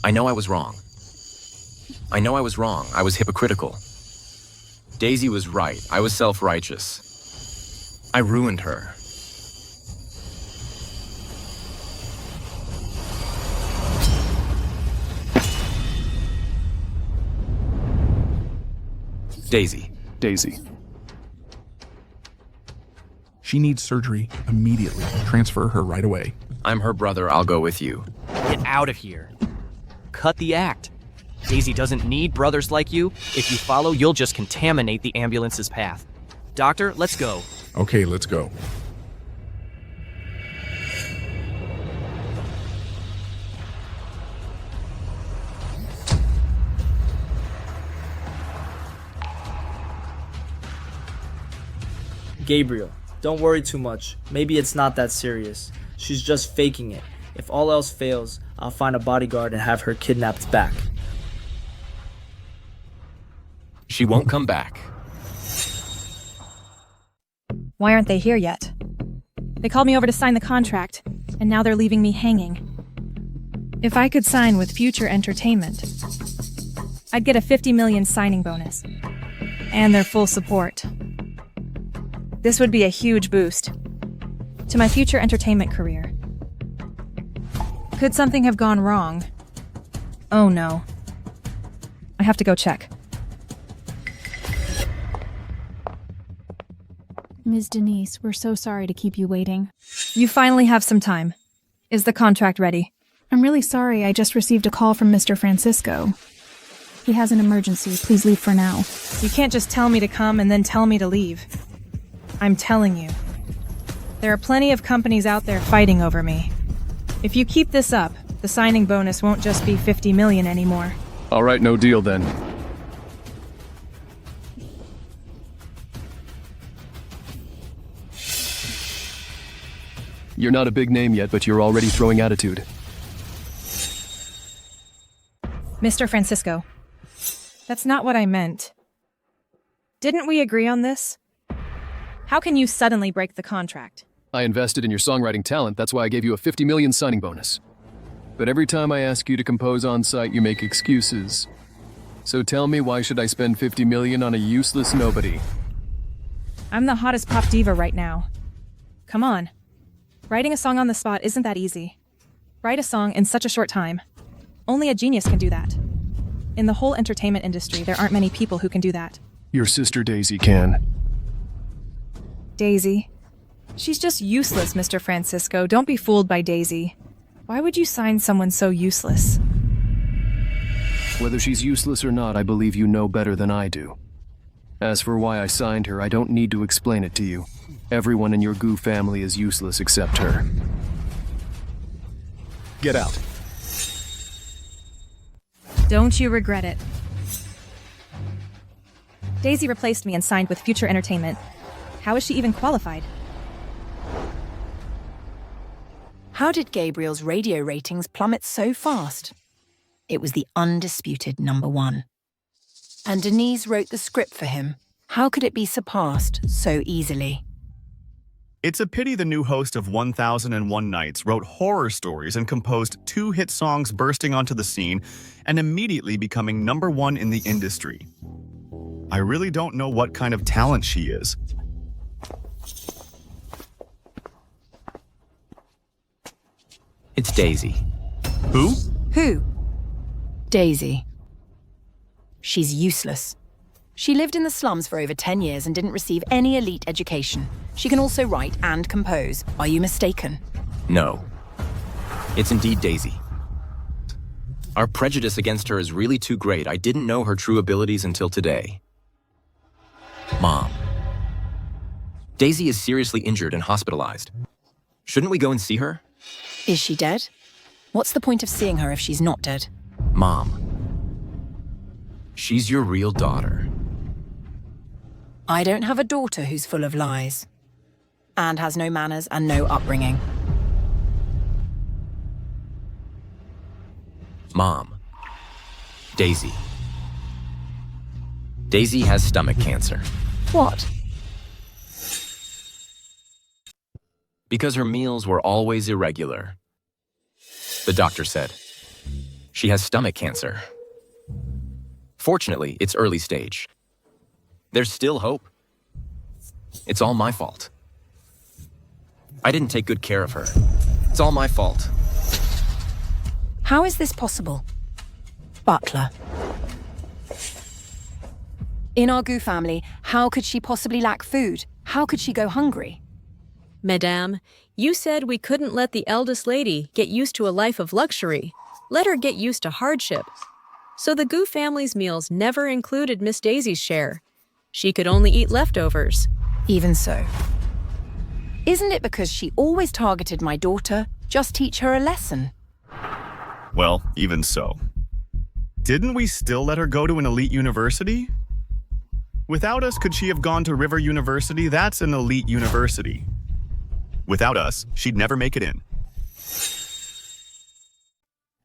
I know I was wrong. I know I was wrong. I was hypocritical. Daisy was right. I was self-righteous. I ruined her. Daisy. Daisy. She needs surgery immediately. Transfer her right away. I'm her brother. I'll go with you. Get out of here. Cut the act. Daisy doesn't need brothers like you. If you follow, you'll just contaminate the ambulance's path. Doctor, let's go. Okay, let's go. Gabriel, don't worry too much. Maybe it's not that serious. She's just faking it. If all else fails, I'll find a bodyguard and have her kidnapped back. She won't come back. Why aren't they here yet? They called me over to sign the contract, and now they're leaving me hanging. If I could sign with Future Entertainment, I'd get a 50 million signing bonus. And their full support. This would be a huge boost to my future entertainment career. Could something have gone wrong? Oh no. I have to go check. Ms. Denise, we're so sorry to keep you waiting. You finally have some time. Is the contract ready? I'm really sorry, I just received a call from Mr. Francisco. He has an emergency. Please leave for now. You can't just tell me to come and then tell me to leave. I'm telling you. There are plenty of companies out there fighting over me. If you keep this up, the signing bonus won't just be 50 million anymore. All right, no deal then. You're not a big name yet, but you're already throwing attitude. Mr. Francisco, that's not what I meant. Didn't we agree on this? How can you suddenly break the contract? I invested in your songwriting talent, that's why I gave you a 50 million signing bonus. But every time I ask you to compose on site, you make excuses. So tell me, why should I spend 50 million on a useless nobody? I'm the hottest pop diva right now. Come on. Writing a song on the spot isn't that easy. Write a song in such a short time. Only a genius can do that. In the whole entertainment industry, there aren't many people who can do that. Your sister Daisy can. Daisy? She's just useless, Mr. Francisco. Don't be fooled by Daisy. Why would you sign someone so useless? Whether she's useless or not, I believe you know better than I do. As for why I signed her, I don't need to explain it to you. Everyone in your Goo family is useless except her. Get out. Don't you regret it. Daisy replaced me and signed with Future Entertainment. How is she even qualified? How did Gabriel's radio ratings plummet so fast? It was the undisputed #1. And Denise wrote the script for him. How could it be surpassed so easily? It's a pity the new host of 1001 Nights wrote horror stories and composed 2 hit songs bursting onto the scene and immediately becoming #1 in the industry. I really don't know what kind of talent she is. It's Daisy. Who? Who? Daisy. She's useless. She lived in the slums for over 10 years and didn't receive any elite education. She can also write and compose. Are you mistaken? No. It's indeed Daisy. Our prejudice against her is really too great. I didn't know her true abilities until today. Mom. Daisy is seriously injured and hospitalized. Shouldn't we go and see her? Is she dead? What's the point of seeing her if she's not dead? Mom. She's your real daughter. I don't have a daughter who's full of lies. And has no manners and no upbringing. Mom. Daisy. Daisy has stomach cancer. What? Because her meals were always irregular. The doctor said, she has stomach cancer. Fortunately, it's early stage. There's still hope. It's all my fault. I didn't take good care of her. It's all my fault. How is this possible? Butler. In our Gu family, how could she possibly lack food? How could she go hungry? Madame, you said we couldn't let the eldest lady get used to a life of luxury. Let her get used to hardship. So the Gu family's meals never included Miss Daisy's share. She could only eat leftovers. Even so. Isn't it because she always targeted my daughter? Just teach her a lesson. Well, even so. Didn't we still let her go to an elite university? Without us, could she have gone to River University? That's an elite university. Without us, she'd never make it in.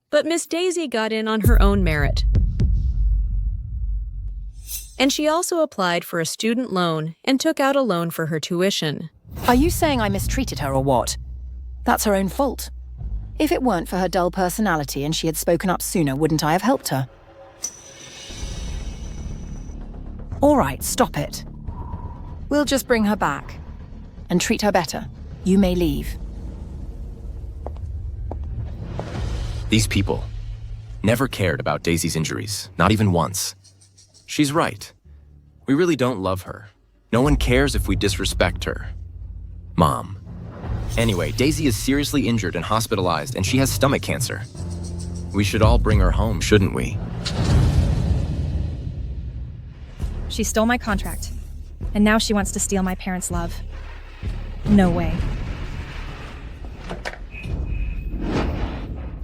But Miss Daisy got in on her own merit. And she also applied for a student loan and took out a loan for her tuition. Are you saying I mistreated her or what? That's her own fault. If it weren't for her dull personality and she had spoken up sooner, wouldn't I have helped her? All right, stop it. We'll just bring her back and treat her better. You may leave. These people never cared about Daisy's injuries, not even once. She's right. We really don't love her. No one cares if we disrespect her. Mom. Anyway, Daisy is seriously injured and hospitalized, and she has stomach cancer. We should all bring her home, shouldn't we? She stole my contract, and now she wants to steal my parents' love. No way.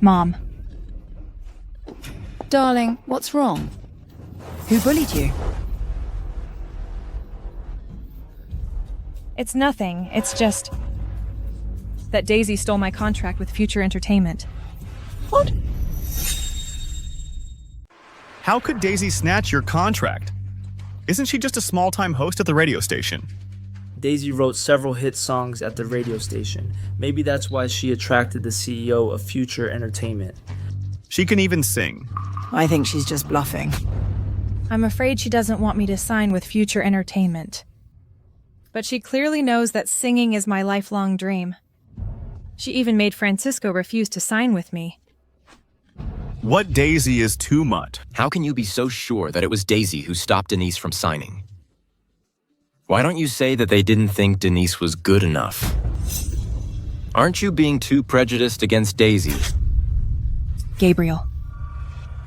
Mom. Darling, what's wrong? Who bullied you? It's nothing. It's just that Daisy stole my contract with Future Entertainment. What? How could Daisy snatch your contract? Isn't she just a small-time host at the radio station? Daisy wrote several hit songs at the radio station. Maybe that's why she attracted the CEO of Future Entertainment. She can even sing. I think she's just bluffing. I'm afraid she doesn't want me to sign with Future Entertainment. But she clearly knows that singing is my lifelong dream. She even made Francisco refuse to sign with me. What Daisy is too much. How can you be so sure that it was Daisy who stopped Denise from signing? Why don't you say that they didn't think Denise was good enough? Aren't you being too prejudiced against Daisy? Gabriel,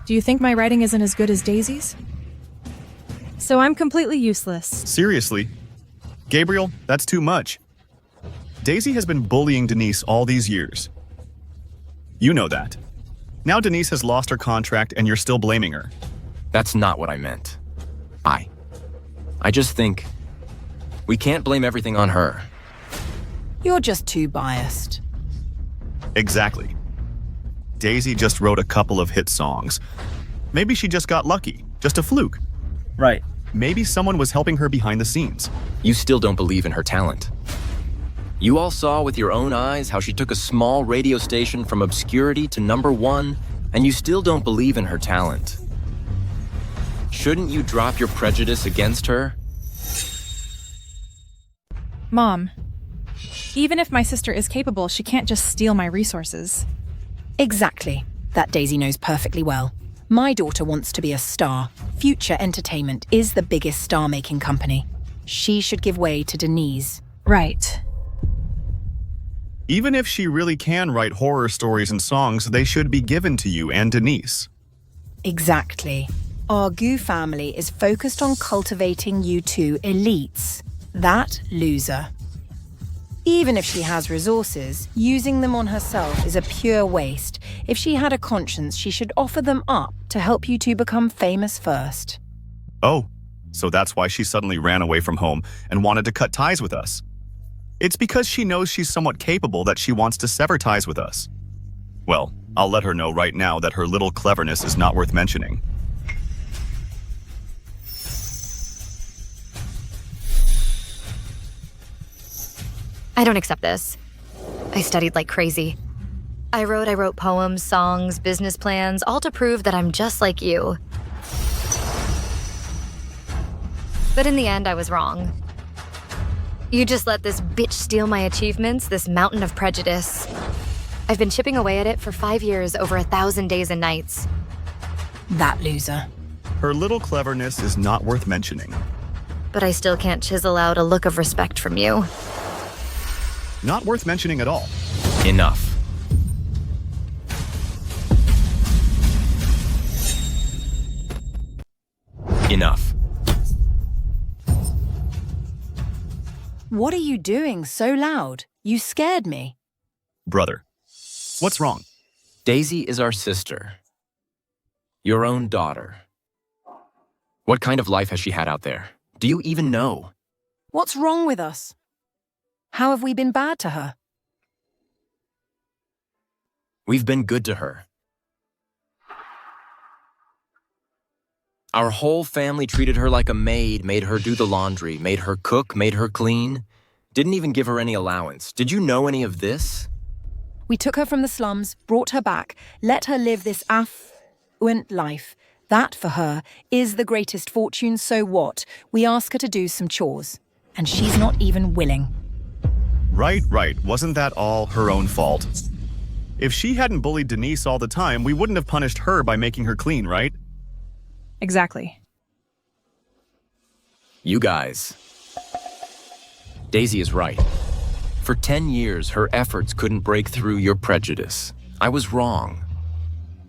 do you think my writing isn't as good as Daisy's? So I'm completely useless. Seriously? Gabriel, that's too much. Daisy has been bullying Denise all these years. You know that. Now Denise has lost her contract and you're still blaming her. That's not what I meant. I just think we can't blame everything on her. You're just too biased. Exactly. Daisy just wrote a couple of hit songs. Maybe she just got lucky, just a fluke. Right. Maybe someone was helping her behind the scenes. You still don't believe in her talent. You all saw with your own eyes how she took a small radio station from obscurity to #1, and you still don't believe in her talent. Shouldn't you drop your prejudice against her? Mom, even if my sister is capable, she can't just steal my resources. Exactly. That Daisy knows perfectly well. My daughter wants to be a star. Future Entertainment is the biggest star-making company. She should give way to Denise. Right. Even if she really can write horror stories and songs, they should be given to you and Denise. Exactly. Our Gu family is focused on cultivating you two elites. That loser. Even if she has resources, using them on herself is a pure waste. If she had a conscience, she should offer them up to help you two become famous first. Oh, so that's why she suddenly ran away from home and wanted to cut ties with us. It's because she knows she's somewhat capable that she wants to sever ties with us. Well, I'll let her know right now that her little cleverness is not worth mentioning. I don't accept this. I studied like crazy. I wrote poems, songs, business plans, all to prove that I'm just like you. But in the end, I was wrong. You just let this bitch steal my achievements, this mountain of prejudice. I've been chipping away at it for 5 years, over 1,000 days and nights. That loser. Her little cleverness is not worth mentioning. But I still can't chisel out a look of respect from you. Not worth mentioning at all. Enough. Enough. What are you doing so loud? You scared me. Brother, what's wrong? Daisy is our sister. Your own daughter. What kind of life has she had out there? Do you even know? What's wrong with us? How have we been bad to her? We've been good to her. Our whole family treated her like a maid, made her do the laundry, made her cook, made her clean. Didn't even give her any allowance. Did you know any of this? We took her from the slums, brought her back, let her live this affluent life. That, for her, is the greatest fortune, so what? We ask her to do some chores, and she's not even willing. Right. Wasn't that all her own fault? If she hadn't bullied Denise all the time, we wouldn't have punished her by making her clean, right? Exactly. You guys. Daisy is right. For 10 years, her efforts couldn't break through your prejudice. I was wrong.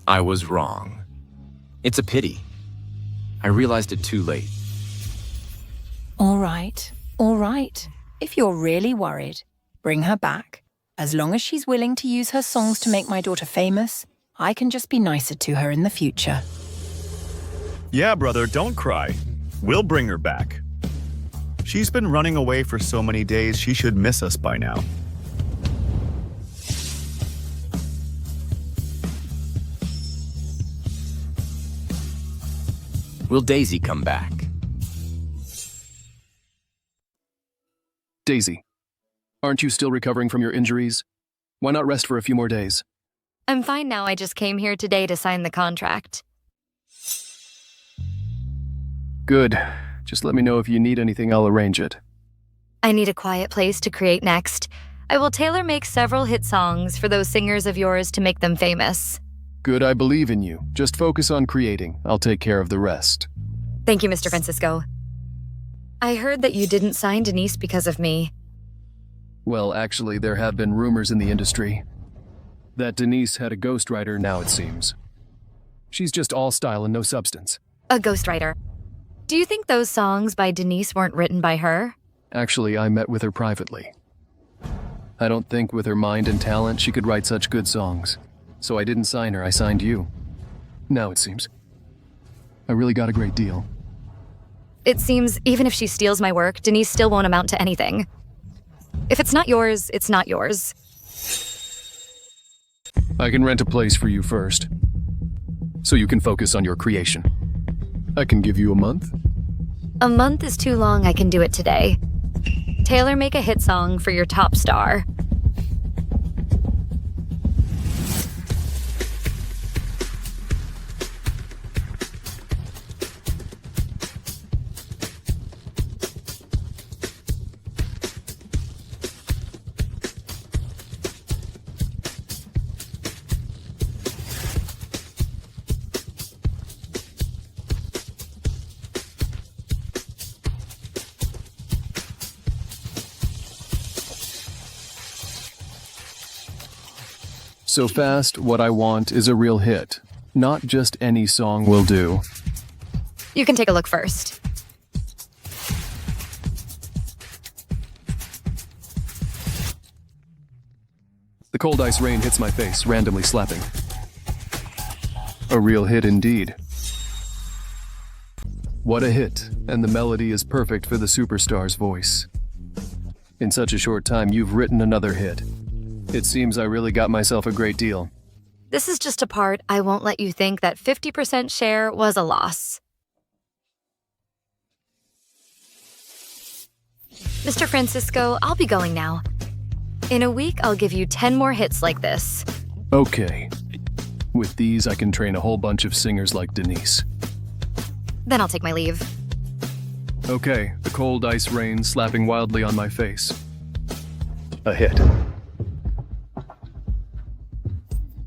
I was wrong. It's a pity. I realized it too late. All right. If you're really worried, bring her back. As long as she's willing to use her songs to make my daughter famous, I can just be nicer to her in the future. Yeah, brother, don't cry. We'll bring her back. She's been running away for so many days, she should miss us by now. Will Daisy come back? Daisy, aren't you still recovering from your injuries? Why not rest for a few more days? I'm fine now. I just came here today to sign the contract. Good. Just let me know if you need anything, I'll arrange it. I need a quiet place to create next. I will tailor-make several hit songs for those singers of yours to make them famous. Good, I believe in you. Just focus on creating. I'll take care of the rest. Thank you, Mr. Francisco. I heard that you didn't sign Denise because of me. Well, actually, there have been rumors in the industry that Denise had a ghostwriter now, it seems. She's just all style and no substance. A ghostwriter. Do you think those songs by Denise weren't written by her? Actually, I met with her privately. I don't think with her mind and talent she could write such good songs. So I didn't sign her, I signed you. Now it seems. I really got a great deal. It seems even if she steals my work, Denise still won't amount to anything. If it's not yours, it's not yours. I can rent a place for you first, so you can focus on your creation. I can give you a month. A month is too long. I can do it today. Tailor-make a hit song for your top star. So fast, what I want is a real hit. Not just any song will do. You can take a look first. The cold ice rain hits my face, randomly slapping. A real hit indeed. What a hit, and the melody is perfect for the superstar's voice. In such a short time, you've written another hit. It seems I really got myself a great deal. This is just a part I won't let you think that 50% share was a loss. Mr. Francisco, I'll be going now. In a week, I'll give you 10 more hits like this. Okay. With these, I can train a whole bunch of singers like Denise. Then I'll take my leave. Okay, the cold ice rain slapping wildly on my face. A hit.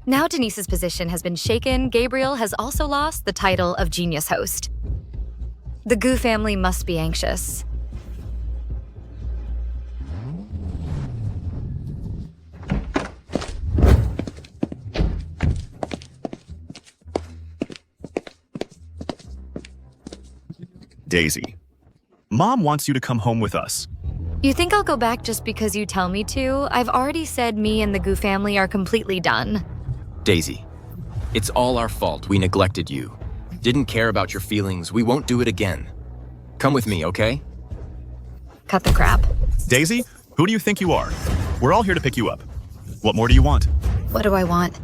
Now Denise's position has been shaken, Gabriel has also lost the title of Genius Host. The Gu family must be anxious. Daisy, Mom wants you to come home with us. You think I'll go back just because you tell me to? I've already said me and the Gu family are completely done. Daisy, it's all our fault. We neglected you. Didn't care about your feelings. We won't do it again. Come with me, okay? Cut the crap. Daisy, who do you think you are? We're all here to pick you up. What more do you want? What do I want?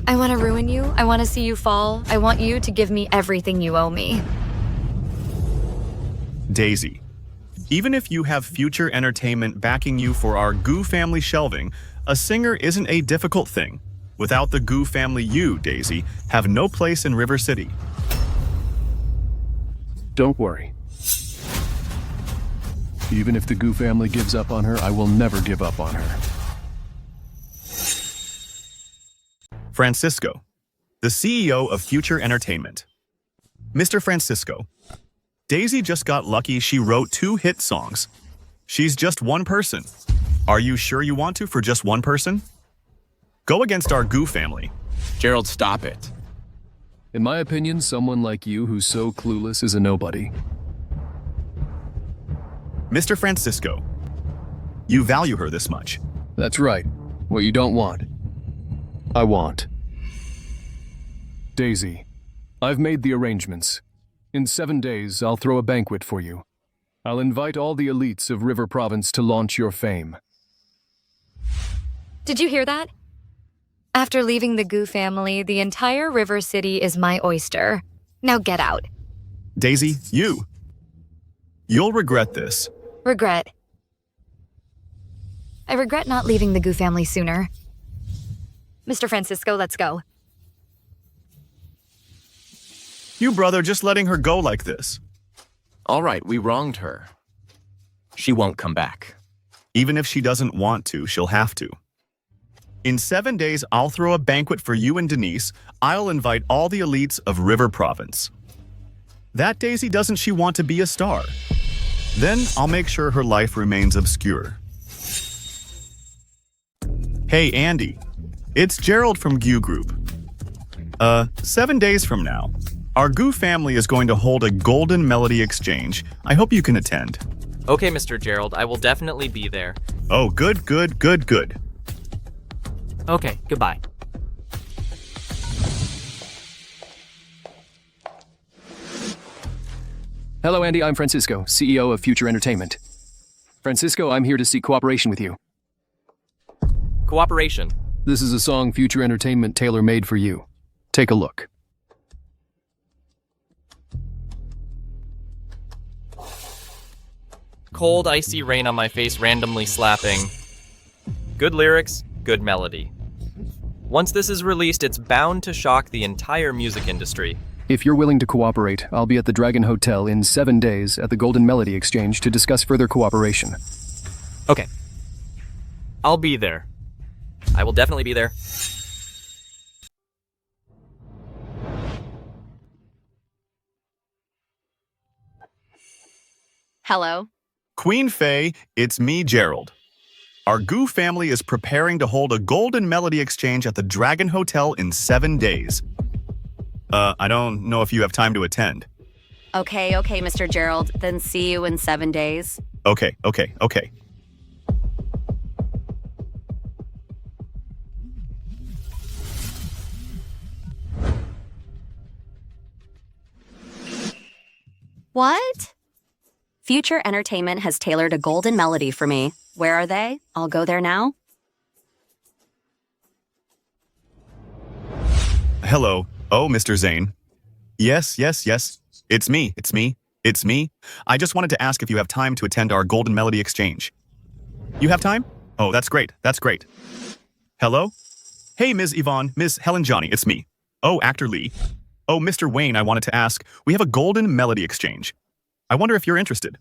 I want to ruin you. I want to see you fall. I want you to give me everything you owe me. Daisy, even if you have future entertainment backing you for our Gu family shelving, a singer isn't a difficult thing. Without the Gu family, you, Daisy, have no place in River City. Don't worry. Even if the Gu family gives up on her, I will never give up on her. Francisco, the CEO of Future Entertainment. Mr. Francisco, Daisy just got lucky she wrote 2 hit songs. She's just one person. Are you sure you want to for just one person? Go against our Gu family. Gerald, stop it. In my opinion, someone like you who's so clueless is a nobody. Mr. Francisco, you value her this much. That's right. What you don't want, I want. Daisy, I've made the arrangements. In 7 days, I'll throw a banquet for you. I'll invite all the elites of River Province to launch your fame. Did you hear that? After leaving the Gu family, the entire River City is my oyster. Now get out. Daisy, you'll regret this. Regret. I regret not leaving the Gu family sooner. Mr. Francisco, let's go. You, brother, just letting her go like this. All right, we wronged her. She won't come back. Even if she doesn't want to, she'll have to. In 7 days, I'll throw a banquet for you and Denise. I'll invite all the elites of River Province. That Daisy, doesn't she want to be a star? Then I'll make sure her life remains obscure. Hey, Andy. It's Gerald from Gu Group. 7 days from now, our Gu family is going to hold a Golden Melody Exchange. I hope you can attend. Okay, Mr. Gerald, I will definitely be there. Oh, good. Okay, goodbye. Hello, Andy. I'm Francisco, CEO of Future Entertainment. Francisco, I'm here to seek cooperation with you. Cooperation. This is a song Future Entertainment tailor-made for you. Take a look. Cold, icy rain on my face randomly slapping. Good lyrics, good melody. Once this is released, it's bound to shock the entire music industry. If you're willing to cooperate, I'll be at the Dragon Hotel in 7 days at the Golden Melody Exchange to discuss further cooperation. Okay. I'll be there. I will definitely be there. Hello. Queen Faye, it's me, Gerald. Our Goo family is preparing to hold a golden melody exchange at the Dragon Hotel in 7 days. I don't know if you have time to attend. Okay, Mr. Gerald. Then see you in 7 days. Okay. What? Future Entertainment has tailored a golden melody for me. Where are they? I'll go there now. Hello. Oh, Mr. Zane. Yes. It's me. I just wanted to ask if you have time to attend our golden melody exchange. You have time? Oh, that's great. Hello? Hey, Ms. Yvonne, Ms. Helen Johnny, it's me. Oh, Actor Lee. Oh, Mr. Wayne, I wanted to ask, we have a golden melody exchange. I wonder if you're interested.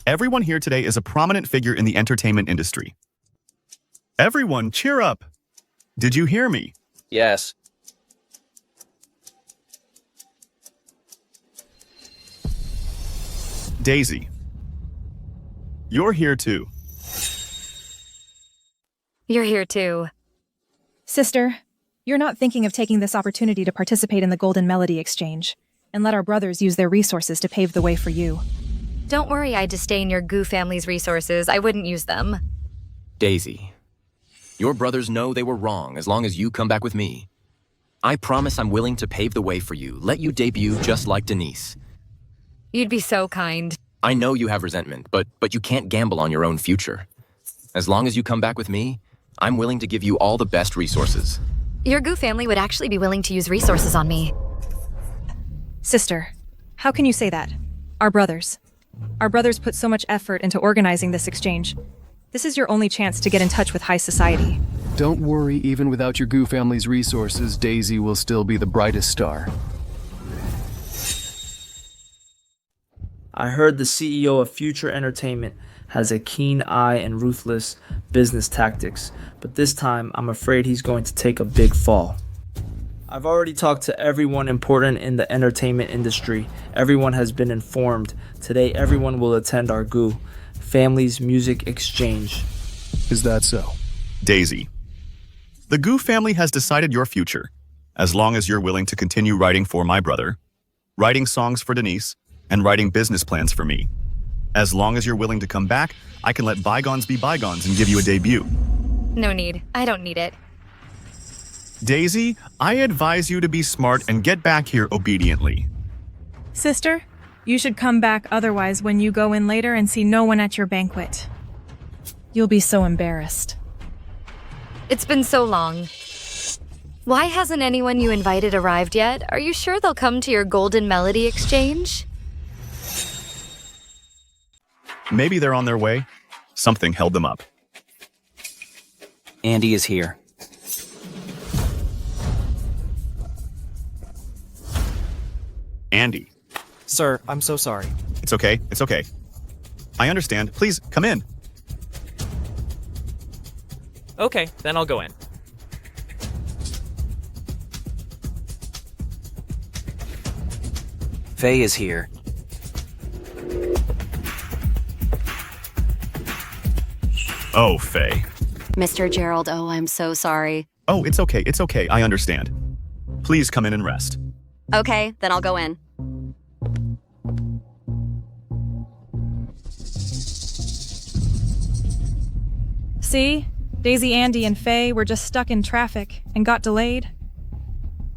Everyone here today is a prominent figure in the entertainment industry. Everyone, cheer up. Did you hear me? Yes. Daisy. You're here too. You're here too. Sister, you're not thinking of taking this opportunity to participate in the Golden Melody Exchange and let our brothers use their resources to pave the way for you. Don't worry I disdain your Goo family's resources. I wouldn't use them. Daisy, your brothers know they were wrong as long as you come back with me. I promise I'm willing to pave the way for you, let you debut just like Denise. You'd be so kind. I know you have resentment, but you can't gamble on your own future. As long as you come back with me, I'm willing to give you all the best resources. Your Goo family would actually be willing to use resources on me. Sister, how can you say that? Our brothers put so much effort into organizing this exchange. This is your only chance to get in touch with high society. Don't worry, even without your Goo family's resources, Daisy will still be the brightest star. I heard the CEO of Future Entertainment has a keen eye and ruthless business tactics, but this time I'm afraid he's going to take a big fall. I've already talked to everyone important in the entertainment industry. Everyone has been informed. Today everyone will attend our Goo family's music exchange. Is that so? Daisy. The Goo family has decided your future, as long as you're willing to continue writing for my brother, writing songs for Denise, and writing business plans for me. As long as you're willing to come back, I can let bygones be bygones and give you a debut. No need. I don't need it. Daisy, I advise you to be smart and get back here obediently. Sister, you should come back, otherwise when you go in later and see no one at your banquet, you'll be so embarrassed. It's been so long. Why hasn't anyone you invited arrived yet? Are you sure they'll come to your Golden Melody exchange? Maybe they're on their way. Something held them up. Andy is here. Andy. Sir, I'm so sorry. It's okay. I understand. Please, come in. Okay, then I'll go in. Faye is here. Oh, Faye. Mr. Gerald, I'm so sorry. Oh, it's okay. I understand. Please come in and rest. Okay, then I'll go in. See? Daisy, Andy, and Faye were just stuck in traffic and got delayed.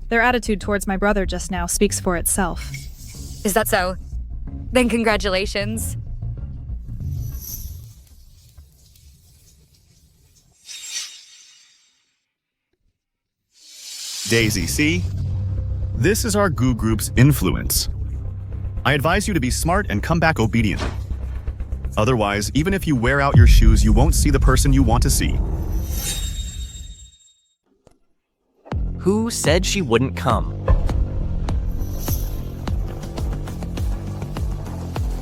Their attitude towards my brother just now speaks for itself. Is that so? Then congratulations. Daisy, see? This is our Goo Group's influence. I advise you to be smart and come back obediently. Otherwise, even if you wear out your shoes, you won't see the person you want to see. Who said she wouldn't come?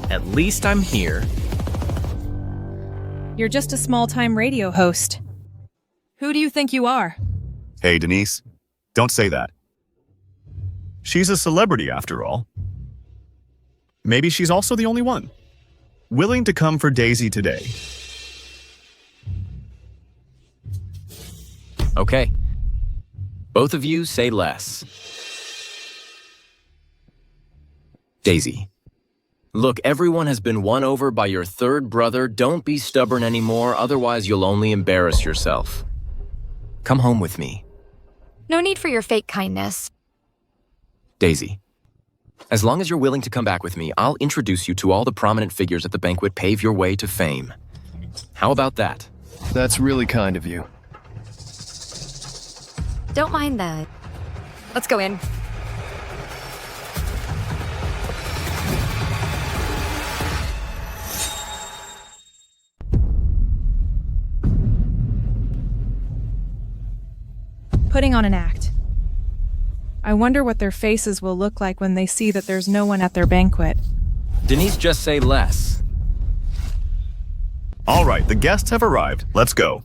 At least I'm here. You're just a small-time radio host. Who do you think you are? Hey, Denise, don't say that. She's a celebrity, after all. Maybe she's also the only one willing to come for Daisy today. Okay. Both of you say less. Daisy. Look, everyone has been won over by your third brother. Don't be stubborn anymore, otherwise you'll only embarrass yourself. Come home with me. No need for your fake kindness. Daisy. As long as you're willing to come back with me, I'll introduce you to all the prominent figures at the banquet, pave your way to fame. How about that? That's really kind of you. Don't mind that. Let's go in. Putting on an act. I wonder what their faces will look like when they see that there's no one at their banquet. Denise, just say less. All right, the guests have arrived. Let's go.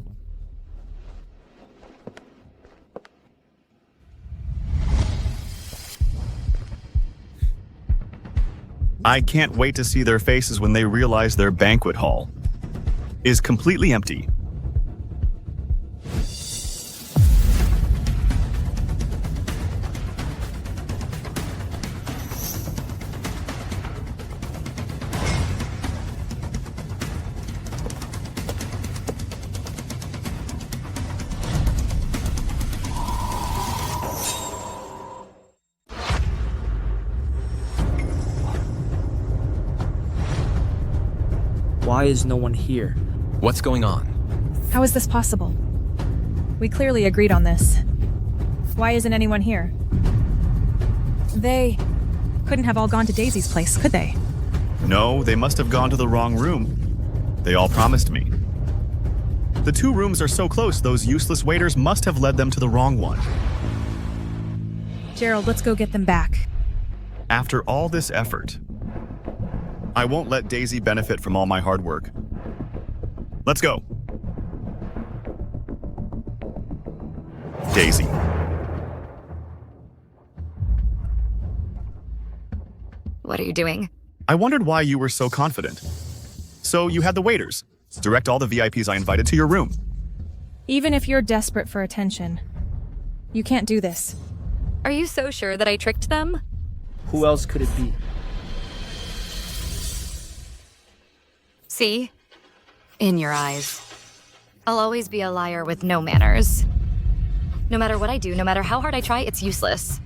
I can't wait to see their faces when they realize their banquet hall is completely empty. Why is no one here? What's going on? How is this possible? We clearly agreed on this. Why isn't anyone here? They couldn't have all gone to Daisy's place, could they? No, they must have gone to the wrong room. They all promised me. The two rooms are so close, those useless waiters must have led them to the wrong one. Gerald, let's go get them back. After all this effort, I won't let Daisy benefit from all my hard work. Let's go. Daisy. What are you doing? I wondered why you were so confident. So you had the waiters direct all the VIPs I invited to your room. Even if you're desperate for attention, you can't do this. Are you so sure that I tricked them? Who else could it be? See? In your eyes. I'll always be a liar with no manners. No matter what I do, no matter how hard I try, it's useless.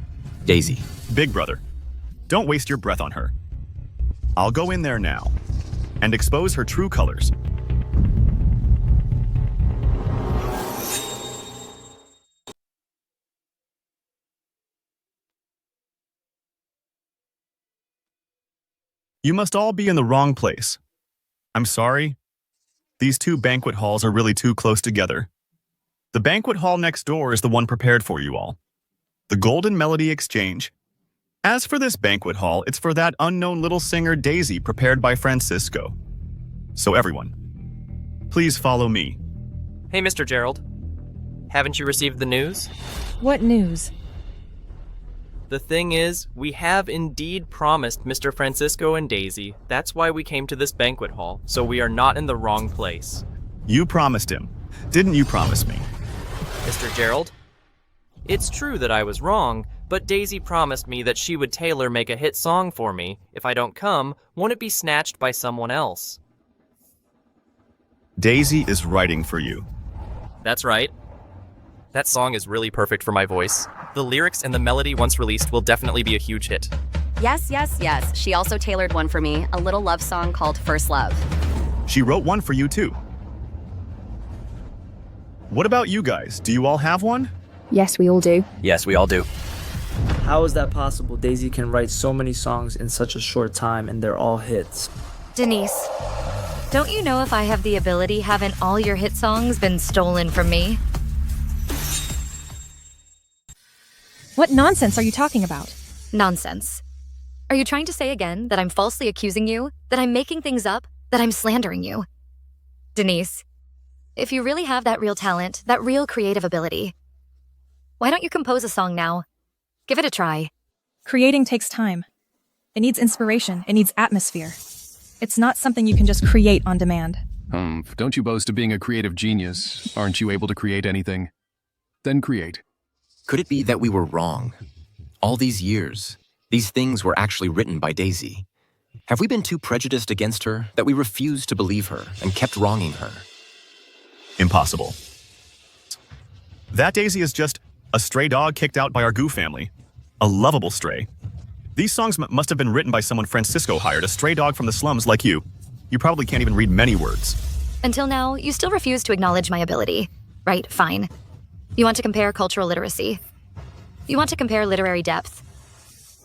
Daisy. Big brother, don't waste your breath on her. I'll go in there now and expose her true colors. You must all be in the wrong place. I'm sorry. These two banquet halls are really too close together. The banquet hall next door is the one prepared for you all. The Golden Melody Exchange. As for this banquet hall, it's for that unknown little singer Daisy, prepared by Francisco. So everyone, please follow me. Hey, Mr. Gerald. Haven't you received the news? What news? The thing is, we have indeed promised Mr. Francisco and Daisy. That's why we came to this banquet hall, so we are not in the wrong place. You promised him. Didn't you promise me? Mr. Gerald? It's true that I was wrong, but Daisy promised me that she would tailor make a hit song for me. If I don't come, won't it be snatched by someone else? Daisy is writing for you. That's right. That song is really perfect for my voice. The lyrics and the melody, once released, will definitely be a huge hit. Yes, yes, yes. She also tailored one for me, a little love song called First Love. She wrote one for you too. What about you guys? Do you all have one? Yes, we all do. Yes, we all do. How is that possible? Daisy can write so many songs in such a short time and they're all hits. Denise, don't you know if I have the ability, haven't all your hit songs been stolen from me? What nonsense are you talking about? Nonsense. Are you trying to say again that I'm falsely accusing you? That I'm making things up? That I'm slandering you? Denise, if you really have that real talent, that real creative ability, why don't you compose a song now? Give it a try. Creating takes time. It needs inspiration. It needs atmosphere. It's not something you can just create on demand. Don't you boast of being a creative genius? Aren't you able to create anything? Then create. Could it be that we were wrong? All these years, these things were actually written by Daisy. Have we been too prejudiced against her that we refused to believe her and kept wronging her? Impossible. That Daisy is just a stray dog kicked out by our Goo family. A lovable stray. These songs must have been written by someone Francisco hired, a stray dog from the slums like you. You probably can't even read many words. Until now, you still refuse to acknowledge my ability. Right, fine. You want to compare cultural literacy. You want to compare literary depth.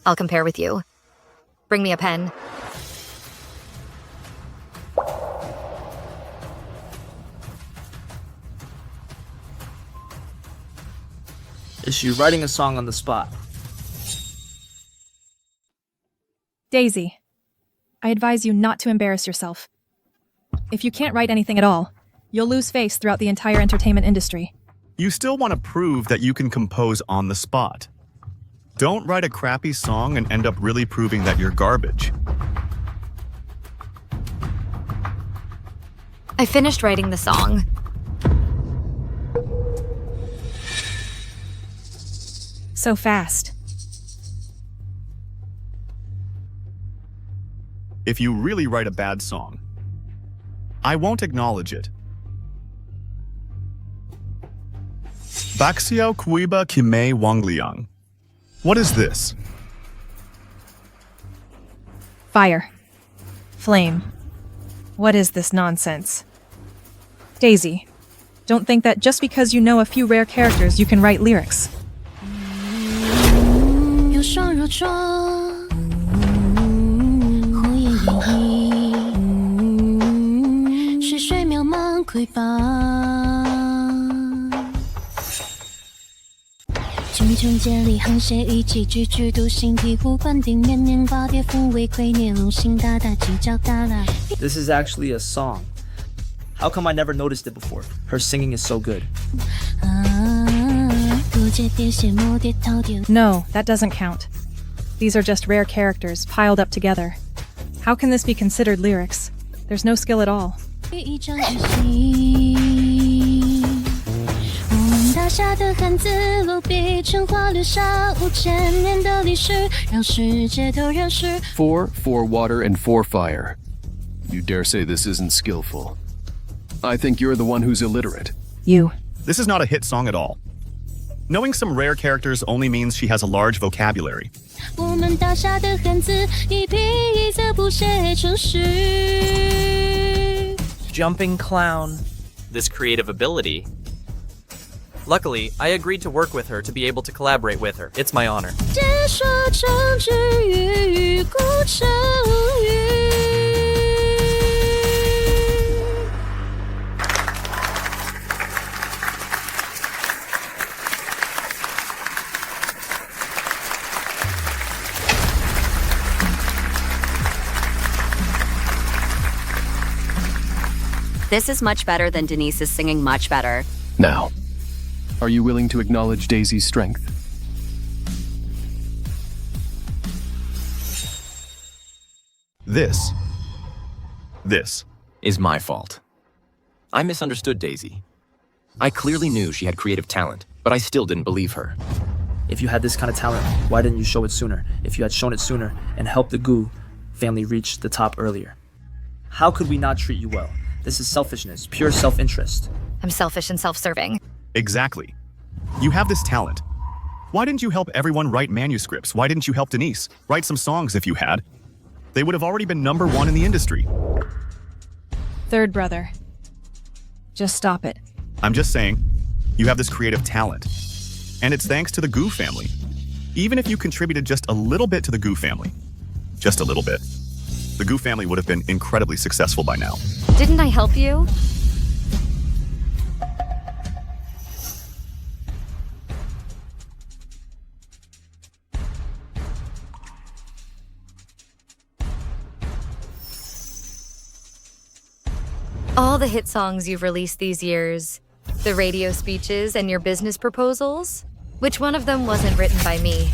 I'll compare with you. Bring me a pen. Is she writing a song on the spot? Daisy, I advise you not to embarrass yourself. If you can't write anything at all, you'll lose face throughout the entire entertainment industry. You still want to prove that you can compose on the spot. Don't write a crappy song and end up really proving that you're garbage. I finished writing the song. So fast. If you really write a bad song, I won't acknowledge it. Baxiao Kuiba Kime Wangliang. What is this? Fire. Flame. What is this nonsense? Daisy, don't think that just because you know a few rare characters you can write lyrics. 有双若霜，火焰隐隐，是水渺茫溃坝。青迷纯洁里沆瀣一气，句句独行，醍醐灌顶，绵绵化蝶，复为傀儡，龙行大大，犄角旮旯。 This is actually a song. How come I never noticed it before? Her singing is so good. No, that doesn't count. These are just rare characters piled up together. How can this be considered lyrics? There's no skill at all. For water, and for fire. You dare say this isn't skillful. I think you're the one who's illiterate. You. This is not a hit song at all. Knowing some rare characters only means she has a large vocabulary. Jumping clown. This creative ability. Luckily, I agreed to work with her to be able to collaborate with her. It's my honor. This is much better than Denise is singing much better. Now, are you willing to acknowledge Daisy's strength? This is my fault. I misunderstood Daisy. I clearly knew she had creative talent, but I still didn't believe her. If you had this kind of talent, why didn't you show it sooner? If you had shown it sooner and helped the Goo family reach the top earlier. How could we not treat you well? This is selfishness, pure self-interest. I'm selfish and self-serving. Exactly. You have this talent. Why didn't you help everyone write manuscripts? Why didn't you help Denise write some songs if you had? They would have already been #1 in the industry. Third brother. Just stop it. I'm just saying, you have this creative talent. And it's thanks to the Goo family. Even if you contributed just a little bit to the Goo family, just a little bit, the Goo family would have been incredibly successful by now. Didn't I help you? All the hit songs you've released these years, the radio speeches and your business proposals, which one of them wasn't written by me?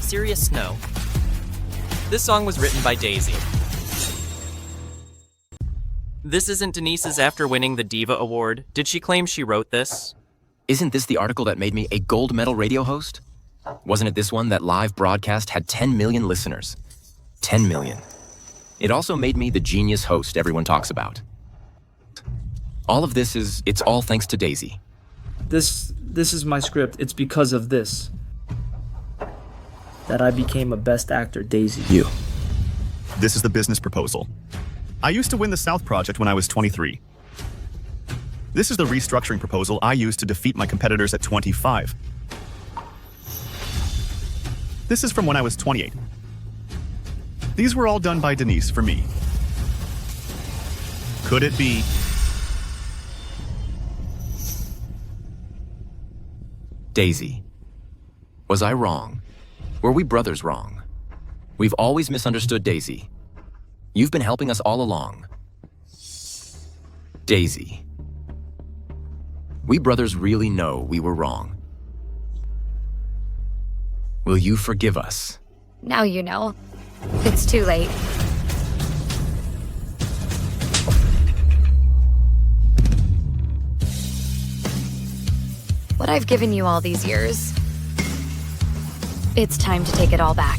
Serious Snow. This song was written by Daisy. This isn't Denise's after winning the Diva Award. Did she claim she wrote this? Isn't this the article that made me a gold medal radio host? Wasn't it this one that live broadcast had 10 million listeners? 10 million. It also made me the genius host everyone talks about. All of this it's all thanks to Daisy. This is my script. It's because of this that I became a Best Actor, Daisy. You. This is the business proposal. I used to win the South project when I was 23. This is the restructuring proposal I used to defeat my competitors at 25. This is from when I was 28. These were all done by Denise for me. Could it be? Daisy. Was I wrong? Were we brothers wrong? We've always misunderstood Daisy. You've been helping us all along. Daisy. We brothers really know we were wrong. Will you forgive us? Now you know. It's too late. What I've given you all these years, it's time to take it all back.